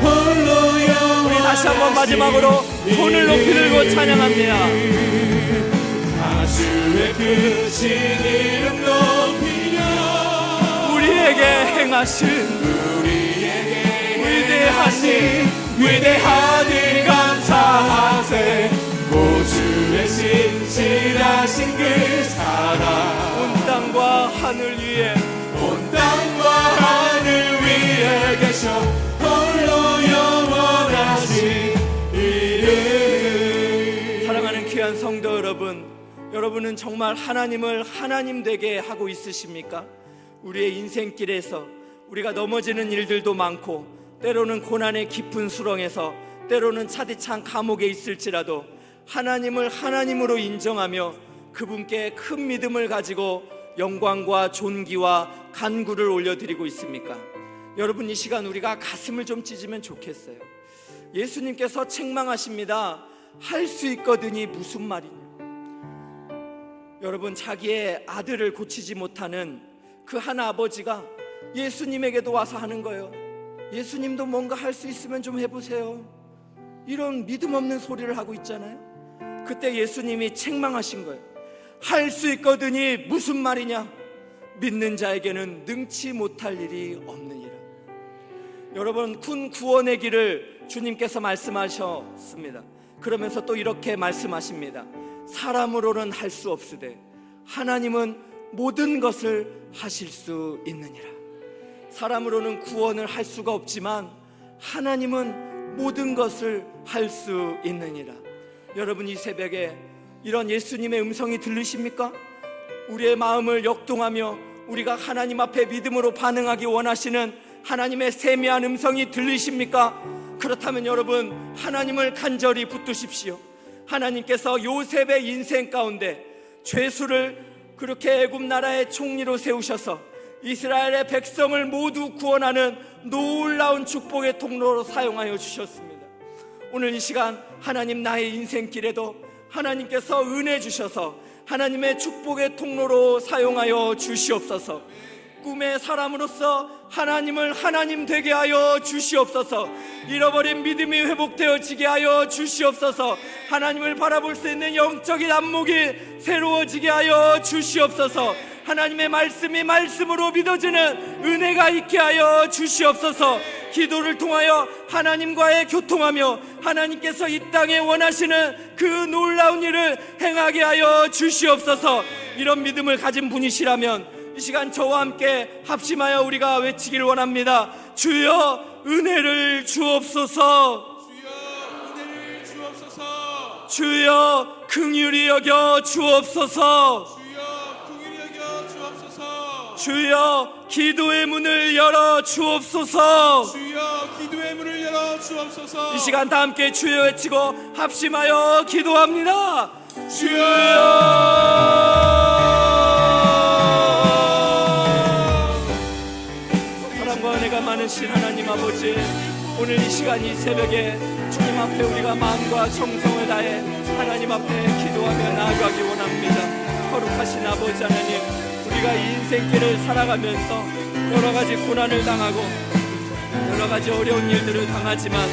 홀로 영원하신. 우리 다시 한번 마지막으로 손을 높이 들고 찬양합니다. 아주의 크신 이름 높이며 우리에게 행하신 위대한 일 감사하세. 하신 그 사랑 온 땅과 하늘 위에 온 땅과 하늘 위에 계셔 홀로 영원하신 이름. 사랑하는 귀한 성도 여러분, 여러분은 정말 하나님을 하나님 되게 하고 있으십니까? 우리의 인생길에서 우리가 넘어지는 일들도 많고 때로는 고난의 깊은 수렁에서 때로는 차디찬 감옥에 있을지라도 하나님을 하나님으로 인정하며 그분께 큰 믿음을 가지고 영광과 존귀와 간구를 올려드리고 있습니까? 여러분, 이 시간 우리가 가슴을 좀 찢으면 좋겠어요. 예수님께서 책망하십니다. 할 수 있거든이 무슨 말이냐. 여러분, 자기의 아들을 고치지 못하는 그 한 아버지가 예수님에게도 와서 하는 거예요. 예수님도 뭔가 할 수 있으면 좀 해보세요. 이런 믿음 없는 소리를 하고 있잖아요. 그때 예수님이 책망하신 거예요. 할 수 있거든이 무슨 말이냐. 믿는 자에게는 능치 못할 일이 없느니라. 여러분, 군 구원의 길을 주님께서 말씀하셨습니다. 그러면서 또 이렇게 말씀하십니다. 사람으로는 할 수 없으되 하나님은 모든 것을 하실 수 있느니라. 사람으로는 구원을 할 수가 없지만 하나님은 모든 것을 할 수 있느니라. 여러분, 이 새벽에 이런 예수님의 음성이 들리십니까? 우리의 마음을 역동하며 우리가 하나님 앞에 믿음으로 반응하기 원하시는 하나님의 세미한 음성이 들리십니까? 그렇다면 여러분, 하나님을 간절히 붙드십시오. 하나님께서 요셉의 인생 가운데 죄수를 그렇게 애굽 나라의 총리로 세우셔서 이스라엘의 백성을 모두 구원하는 놀라운 축복의 통로로 사용하여 주셨습니다. 오늘 이 시간 하나님, 나의 인생길에도 하나님께서 은혜 주셔서 하나님의 축복의 통로로 사용하여 주시옵소서. 꿈의 사람으로서 하나님을 하나님 되게 하여 주시옵소서. 잃어버린 믿음이 회복되어지게 하여 주시옵소서. 하나님을 바라볼 수 있는 영적인 안목이 새로워지게 하여 주시옵소서. 하나님의 말씀이 말씀으로 믿어지는 은혜가 있게 하여 주시옵소서. 기도를 통하여 하나님과의 교통하며 하나님께서 이 땅에 원하시는 그 놀라운 일을 행하게 하여 주시옵소서. 이런 믿음을 가진 분이시라면 이 시간 저와 함께 합심하여 우리가 외치기를 원합니다. 주여 은혜를 주옵소서. 주여 은혜를 주옵소서. 주여 긍휼히 여겨 주옵소서. 주여 긍휼히 여겨 주옵소서. 주여 기도의 문을 열어 주옵소서. 주여 기도의 문을 열어 주옵소서. 이 시간 다 함께 주여 외치고 합심하여 기도합니다. 주여. 은혜가 많으신 하나님 아버지, 오늘 이 시간 이 새벽에 주님 앞에 우리가 마음과 정성을 다해 하나님 앞에 기도하며 나아가기 원합니다. 거룩하신 아버지 하나님, 우리가 이 인생길을 살아가면서 여러 가지 고난을 당하고 여러 가지 어려운 일들을 당하지만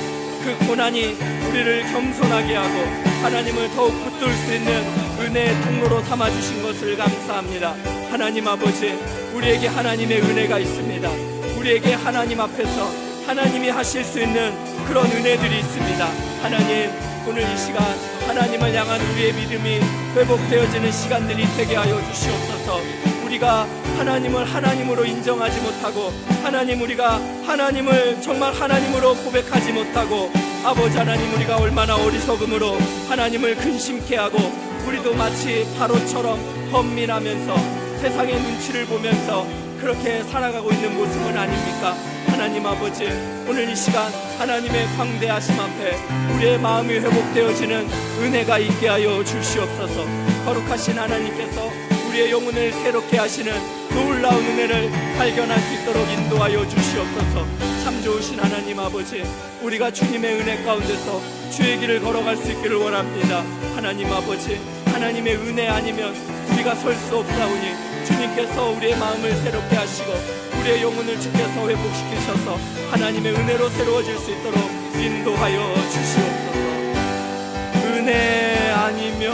그 고난이 우리를 겸손하게 하고 하나님을 더욱 붙들 수 있는 은혜의 통로로 삼아주신 것을 감사합니다. 하나님 아버지, 우리에게 하나님의 은혜가 있습니다. 우리에게 하나님 앞에서 하나님이 하실 수 있는 그런 은혜들이 있습니다. 하나님, 오늘 이 시간 하나님을 향한 우리의 믿음이 회복되어지는 시간들이 되게 하여 주시옵소서. 우리가 하나님을 하나님으로 인정하지 못하고 하나님, 우리가 하나님을 정말 하나님으로 고백하지 못하고 아버지 하나님, 우리가 얼마나 어리석음으로 하나님을 근심케 하고 우리도 마치 바로처럼 헌민하면서 세상의 눈치를 보면서 그렇게 살아가고 있는 모습은 아닙니까? 하나님 아버지, 오늘 이 시간 하나님의 광대하심 앞에 우리의 마음이 회복되어지는 은혜가 있게 하여 주시옵소서. 거룩하신 하나님께서 우리의 영혼을 새롭게 하시는 놀라운 은혜를 발견할 수 있도록 인도하여 주시옵소서. 참 좋으신 하나님 아버지, 우리가 주님의 은혜 가운데서 주의 길을 걸어갈 수 있기를 원합니다. 하나님 아버지, 하나님의 은혜 아니면 우리가 설 수 없사오니 주님께서 우리의 마음을 새롭게 하시고 우리의 영혼을 주께서 회복시키셔서 하나님의 은혜로 새로워질 수 있도록 인도하여 주시옵소서. 은혜 아니면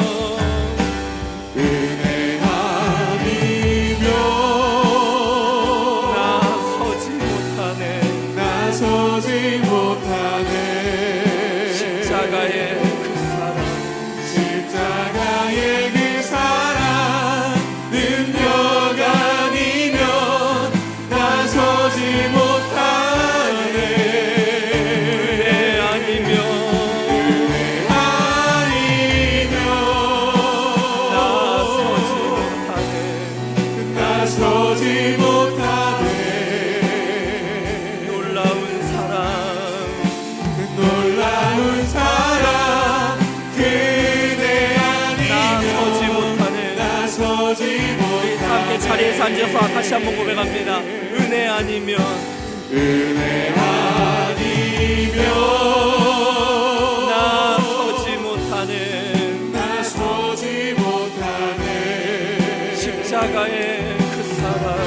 나서지 못하네. 십자가의 그 사랑 앉아서 다시 한번 고백합니다. 은혜 아니면 은혜 아니면 나서지 못하는 나서지 못하네 십자가의 그 사랑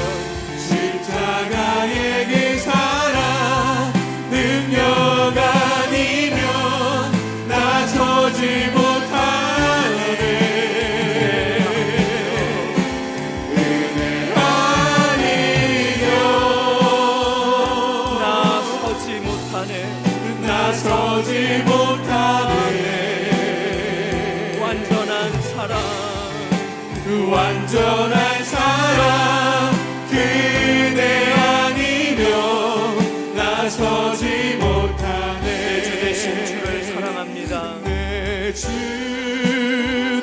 십자가의 그 사랑 능력 아니면 나서지 못하네 은혜 아니면 나서지 못하네 나서지 못하네 완전한 사랑 완전한 사랑 그대 아니면 나서지 못하네 내 주 되신 주를 사랑합니다. 내 주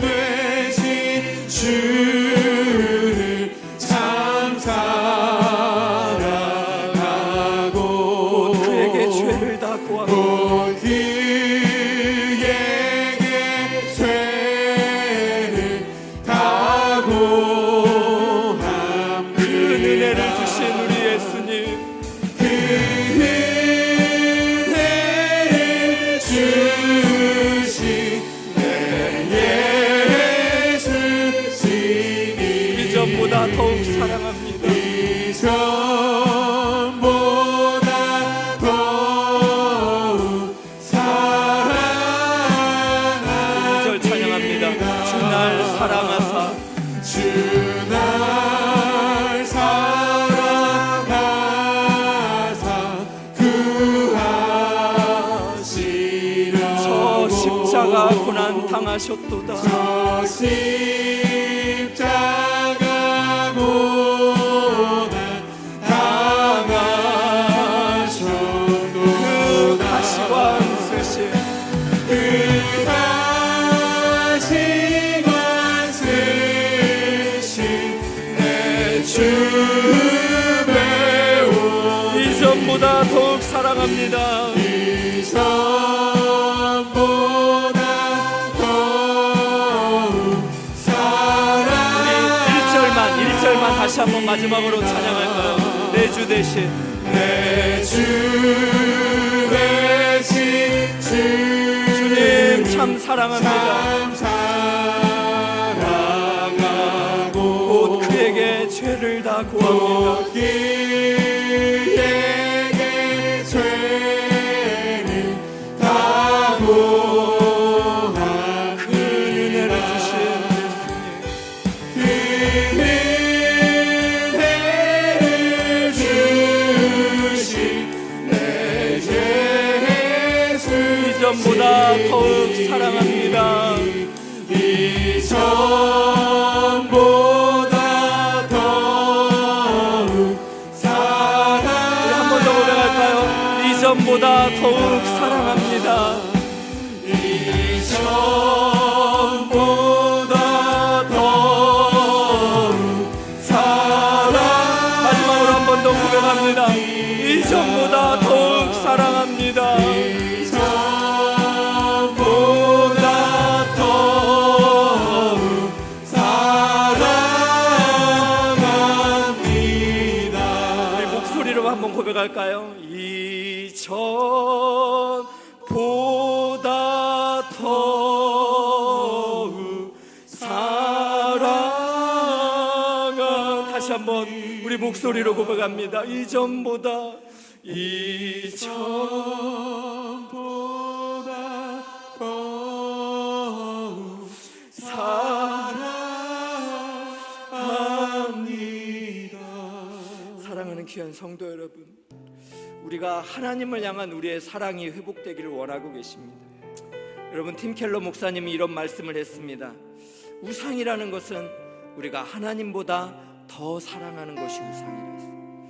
되신 주를 참 사랑하고 그에게 죄를 다 구하고 그에게 죄를 다 고합니다. 그 은혜를 주신 우리 예수님 그 은혜를 주신 내 예수님이 이전보다 더욱 사랑합니다. 이전보다 더욱 사랑합니다. 2절 찬양합니다. 주 날 사랑하사 주날 사랑하사 구하시려고 저 십자가 고난 당하셨도다. 저 십자가 고난 당하셨도다 가시관 쓰신 그 가시관 쓰신 내 주 배우 이전보다 더욱 사랑합니다. 이전보다 더욱 우리 1절만 다시 한번 마지막으로 찬양할까요? 내 주 대신 내 주 대신 주님 참 사랑합니다. 참 사랑하고 곧 그에게 죄를 다 구합니다. 그에게 죄를 다 고합니다. 그 은혜를 주신 예수님 그 은혜를 주신 내 예수 이전보다 더욱 사랑합니다. 이전보다 더욱 사랑합니다. 우리 한 번 더 고백할까요? 이전보다 더욱 사랑합니다. 이전보다 더욱 사랑 마지막으로 한 번 더 고백합니다. 이전보다 더욱 사랑합니다. 이전보다 더욱 사랑합니다. 우리 목소리로 한번 고백할까요? 이전보다 더욱 사랑한 다시 한번 우리 목소리로 고백합니다. 이전보다 이전보다 더욱 사랑합니다. 사랑하는 귀한 성도 여러분, 우리가 하나님을 향한 우리의 사랑이 회복되기를 원하고 계십니다. 여러분, 팀 켈러 목사님이 이런 말씀을 했습니다. 우상이라는 것은 우리가 하나님보다 더 사랑하는 것이 우상이라 했어요.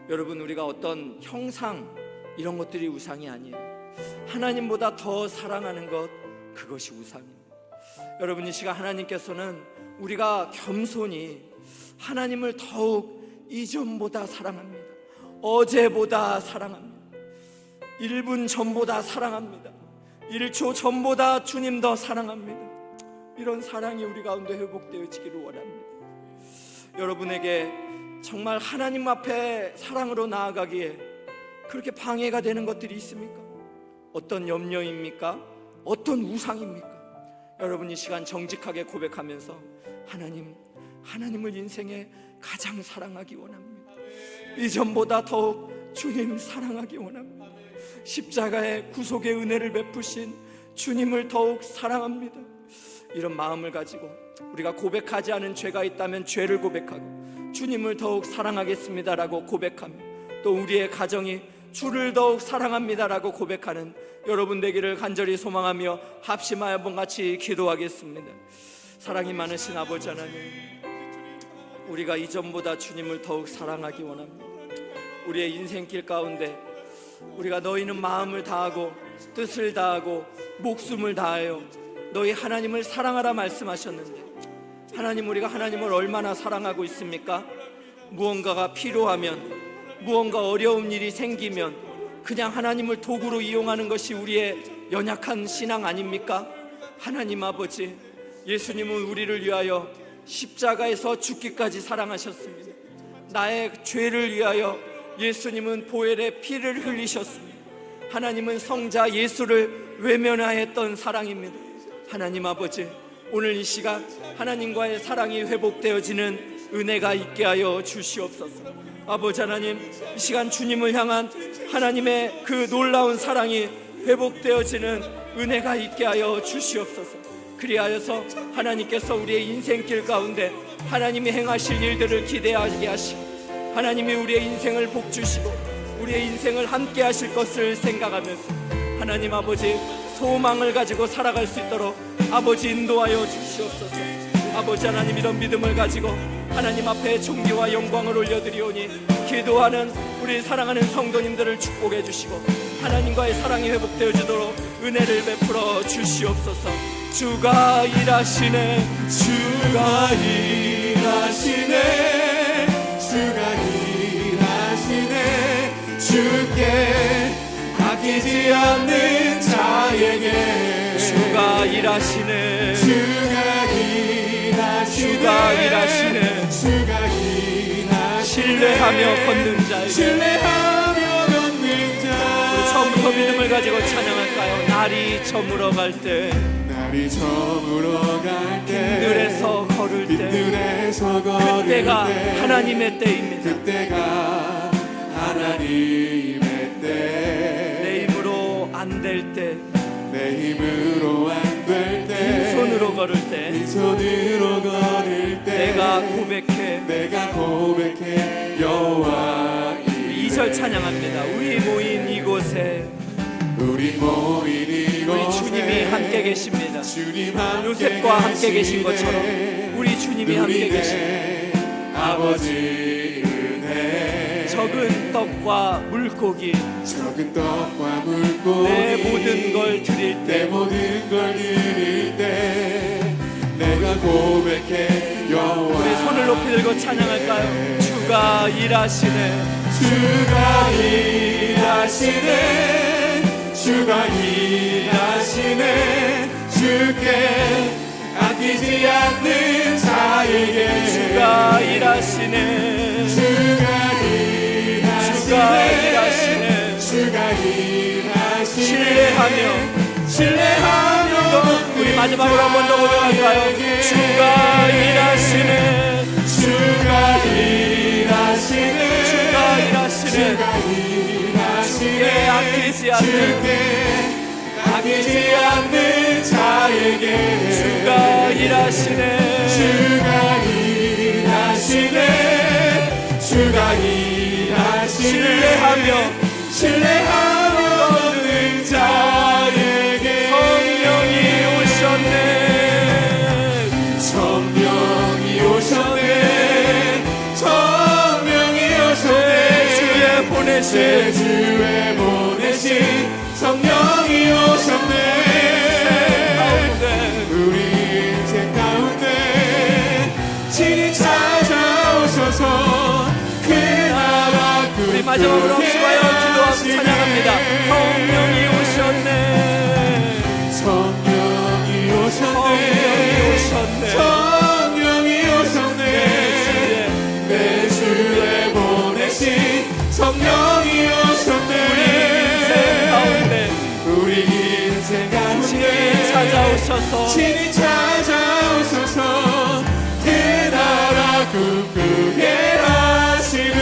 여러분, 우리가 어떤 형상 이런 것들이 우상이 아니에요. 하나님보다 더 사랑하는 것, 그것이 우상입니다. 여러분, 이 시간 하나님께서는 우리가 겸손히 하나님을 더욱 이전보다 사랑합니다. 어제보다 사랑합니다. 1분 전보다 사랑합니다. 1초 전보다 주님 더 사랑합니다. 이런 사랑이 우리 가운데 회복되어지기를 원합니다. 여러분에게 정말 하나님 앞에 사랑으로 나아가기에 그렇게 방해가 되는 것들이 있습니까? 어떤 염려입니까? 어떤 우상입니까? 여러분 이 시간 정직하게 고백하면서 하나님을 인생에 가장 사랑하기 원합니다. 이전보다 더욱 주님 사랑하기 원합니다. 십자가의 구속의 은혜를 베푸신 주님을 더욱 사랑합니다. 이런 마음을 가지고 우리가 고백하지 않은 죄가 있다면 죄를 고백하고 주님을 더욱 사랑하겠습니다라고 고백하며 또 우리의 가정이 주를 더욱 사랑합니다라고 고백하는 여러분 되기를 간절히 소망하며 합심하여 한번 같이 기도하겠습니다. 사랑이 많으신 아버지 하나님, 우리가 이전보다 주님을 더욱 사랑하기 원합니다. 우리의 인생길 가운데 우리가 너희는 마음을 다하고 뜻을 다하고 목숨을 다하여 너희 하나님을 사랑하라 말씀하셨는데, 하나님, 우리가 하나님을 얼마나 사랑하고 있습니까? 무언가가 필요하면, 무언가 어려운 일이 생기면 그냥 하나님을 도구로 이용하는 것이 우리의 연약한 신앙 아닙니까? 하나님 아버지, 예수님은 우리를 위하여 십자가에서 죽기까지 사랑하셨습니다. 나의 죄를 위하여 예수님은 보혈의 피를 흘리셨습니다. 하나님은 성자 예수를 외면하였던 사랑입니다. 하나님 아버지, 오늘 이 시간 하나님과의 사랑이 회복되어지는 은혜가 있게 하여 주시옵소서. 아버지 하나님, 이 시간 주님을 향한 하나님의 그 놀라운 사랑이 회복되어지는 은혜가 있게 하여 주시옵소서. 그리하여서 하나님께서 우리의 인생길 가운데 하나님이 행하실 일들을 기대하게 하시고, 하나님이 우리의 인생을 복주시고 우리의 인생을 함께 하실 것을 생각하면서 하나님 아버지, 소망을 가지고 살아갈 수 있도록 아버지 인도하여 주시옵소서. 아버지 하나님, 이런 믿음을 가지고 하나님 앞에 존귀와 영광을 올려드리오니 기도하는 우리 사랑하는 성도님들을 축복해 주시고 하나님과의 사랑이 회복되어지도록 은혜를 베풀어 주시옵소서. 주가 일하시네, 주가 일하시네, 주가 일하시네. 주께 아끼지 않는 자에게 주가 일하시네, 주가 일하시네, 주가 일하시네. 주가 일하시네. 신뢰하며 걷는 자에게, 신뢰하며 걷는 자. 우리 처음부터 믿음을 가지고 찬양할까요? 날이 저물어 갈 때, 날이 저물어 갈 때, 빈들에서 걸을 때, 빈들에서 걸을 그때가 때, 하나님의 때입니다. 그때가 하나님의 때. 내 힘으로 안 될 때, 내 힘으로 안 될 때, 빈손으로 걸을 때, 빈손으로 걸을 때, 내가 고백해, 내가 고백해 여호와 이름에. 2절 찬양합니다. 우리 모인 이곳에 우리 모인 이곳에 우리 주님이 함께 계십니다. 주님 함께 요셉과 함께 계신 계시네. 것처럼 우리 주님이 함께 계십니다. 아버지 은혜, 적은 떡과 물고기, 적은 떡과 물고기, 내 모든 걸 드릴 내 때, 모든 걸 드릴 때 내가 고백해 여호와. 우리 손을 높이 들고 찬양할까요? 주가 일하시네, 주가 일하시네, 주가 일하시네. 주께 아끼지 않는 자에게 주가 일하시네, 주가 주가 일하시네, 일하시네. 주가 일하시네. 신뢰하며 우리 마지막으로 한 번 더 고백할까요? 주가 일하시네, 주가 일하시네, 주가 일하시네. 주가 일하시네. 아끼지 않는, 주께 아끼지 않는 자에게 주가 일하시네, 주가 일하시네, 주가 일하시네. 신뢰하며 걷는 자에게 성령이 오셨네, 성령이 오셨네, 성령이 오셨네. 주에 보내신, 주에 보내신 성령이 오셨네. 우리 인생 가운데 친히 찾아오셔서 그 나라 우리 마지막으로 합심하여 기도하고 찬양합니다. 성령이 오셨네, 성령이 오셨네, 성령이 오셨네. 성령이 오셨네. 내 주에 찾아오셔서 친히 찾아오셔서 그 나라 꿈꾸게 하시네.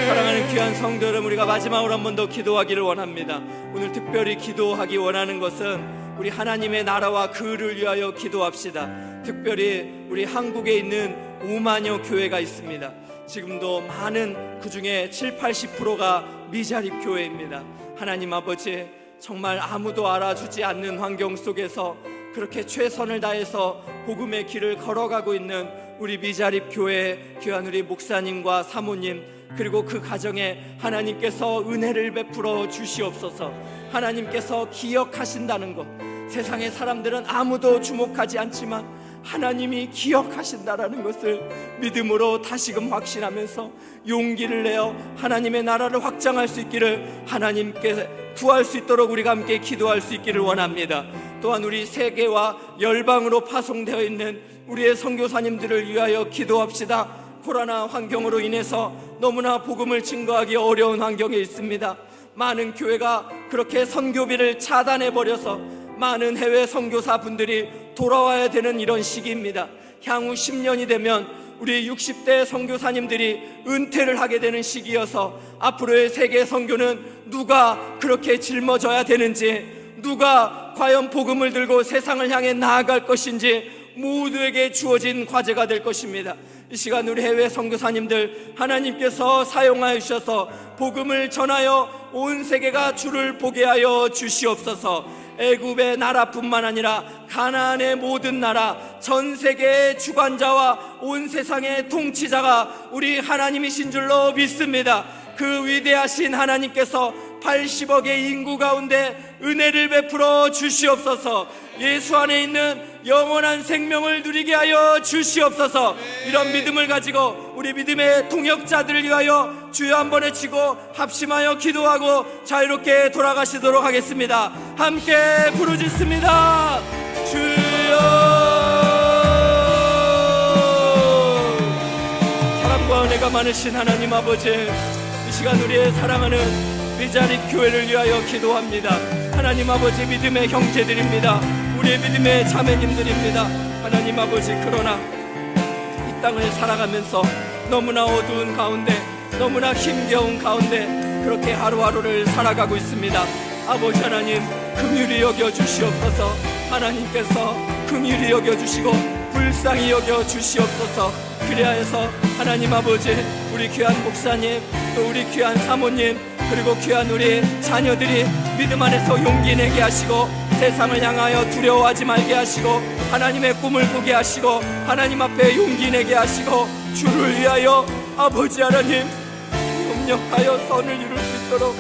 사랑하는 귀한 성도 여러분, 우리가 마지막으로 한 번 더 기도하기를 원합니다. 오늘 특별히 기도하기 원하는 것은 우리 하나님의 나라와 그를 위하여 기도합시다. 특별히 우리 한국에 있는 5만여 교회가 있습니다. 지금도 많은 그 중에 70-80%가 미자립 교회입니다. 하나님 아버지, 정말 아무도 알아주지 않는 환경 속에서 그렇게 최선을 다해서 복음의 길을 걸어가고 있는 우리 미자립 교회 귀한 우리 목사님과 사모님, 그리고 그 가정에 하나님께서 은혜를 베풀어 주시옵소서. 하나님께서 기억하신다는 것, 세상의 사람들은 아무도 주목하지 않지만 하나님이 기억하신다라는 것을 믿음으로 다시금 확신하면서 용기를 내어 하나님의 나라를 확장할 수 있기를, 하나님께 구할 수 있도록 우리가 함께 기도할 수 있기를 원합니다. 또한 우리 세계와 열방으로 파송되어 있는 우리의 선교사님들을 위하여 기도합시다. 코로나 환경으로 인해서 너무나 복음을 증거하기 어려운 환경에 있습니다. 많은 교회가 그렇게 선교비를 차단해버려서 많은 해외 선교사분들이 돌아와야 되는 이런 시기입니다. 향후 10년이 되면 우리 60대 선교사님들이 은퇴를 하게 되는 시기여서 앞으로의 세계 선교는 누가 그렇게 짊어져야 되는지, 누가 과연 복음을 들고 세상을 향해 나아갈 것인지 모두에게 주어진 과제가 될 것입니다. 이 시간 우리 해외 선교사님들 하나님께서 사용하여 주셔서 복음을 전하여 온 세계가 주를 보게 하여 주시옵소서. 애굽의 나라뿐만 아니라 가나안의 모든 나라, 전 세계의 주관자와 온 세상의 통치자가 우리 하나님이신 줄로 믿습니다. 그 위대하신 하나님께서 80억의 인구 가운데 은혜를 베풀어 주시옵소서. 예수 안에 있는 영원한 생명을 누리게 하여 주시옵소서. 이런 믿음을 가지고 우리 믿음의 동역자들을 위하여 주여 한번 외치고 합심하여 기도하고 자유롭게 돌아가시도록 하겠습니다. 함께 부르짖습니다. 주여. 사랑과 은혜가 많으신 하나님 아버지, 이 시간 우리의 사랑하는 미자립 교회를 위하여 기도합니다. 하나님 아버지, 믿음의 형제들입니다. 우리의 믿음의 자매님들입니다. 하나님 아버지, 그러나 이 땅을 살아가면서 너무나 어두운 가운데, 너무나 힘겨운 가운데 그렇게 하루하루를 살아가고 있습니다. 아버지 하나님, 긍휼히 여겨주시옵소서. 하나님께서 긍휼히 여겨주시고 불쌍히 여겨주시옵소서. 그리하여서 하나님 아버지, 우리 귀한 목사님, 또 우리 귀한 사모님, 그리고 귀한 우리 자녀들이 믿음 안에서 용기 내게 하시고 세상을 향하여 두려워하지 말게 하시고 하나님의 꿈을 꾸게 하시고 하나님 앞에 용기 내게 하시고 주를 위하여 아버지 하나님 협력하여 선을 이룰 수 있도록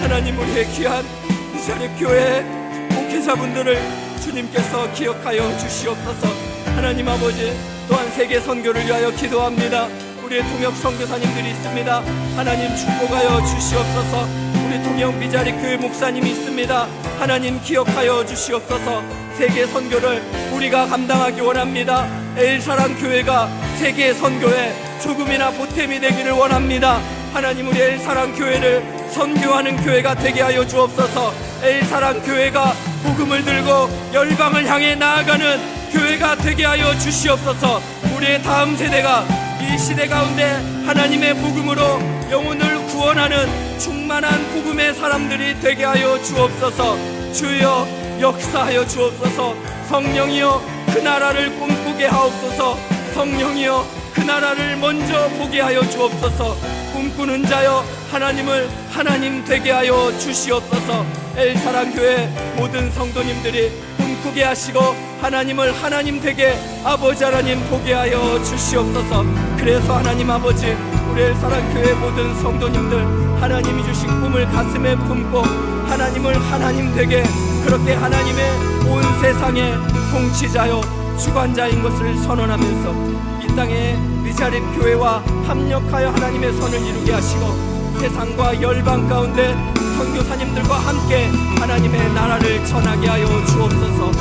하나님, 우리의 귀한 미자립 교회 목회자분들을 주님께서 기억하여 주시옵소서. 하나님 아버지, 또한 세계 선교를 위하여 기도합니다. 우리의 통역 선교사님들이 있습니다. 하나님 축복하여 주시옵소서. 우리 통역 미자립 교회 목사님이 있습니다. 하나님 기억하여 주시옵소서. 세계 선교를 우리가 감당하기 원합니다. 엘사랑 교회가 세계 선교에 조금이나 보탬이 되기를 원합니다. 하나님, 우리 엘사랑 교회를 선교하는 교회가 되게 하여 주옵소서. 엘사랑 교회가 복음을 들고 열방을 향해 나아가는 교회가 되게 하여 주시옵소서. 우리의 다음 세대가 이 시대 가운데 하나님의 복음으로 영혼을 구원하는 충만한 복음의 사람들이 되게 하여 주옵소서. 주여 역사하여 주옵소서. 성령이여 그 나라를 꿈꾸게 하옵소서. 성령이여 그 나라를 먼저 보게 하여 주옵소서. 꿈꾸는 자여 하나님을 하나님 되게 하여 주시옵소서. 엘사랑 교회 모든 성도님들이 꿈꾸게 하시고 하나님을 하나님 되게 아버지 하나님 보게 하여 주시옵소서. 그래서 하나님 아버지, 우리 엘사랑 교회 모든 성도님들 하나님이 주신 꿈을 가슴에 품고 하나님을 하나님 되게, 그렇게 하나님의 온 세상의 통치자요 주관자인 것을 선언하면서 이 땅의 미자립 교회와 합력하여 하나님의 선을 이루게 하시고 세상과 열방 가운데 선교사님들과 함께 하나님의 나라를 전하게 하여 주옵소서.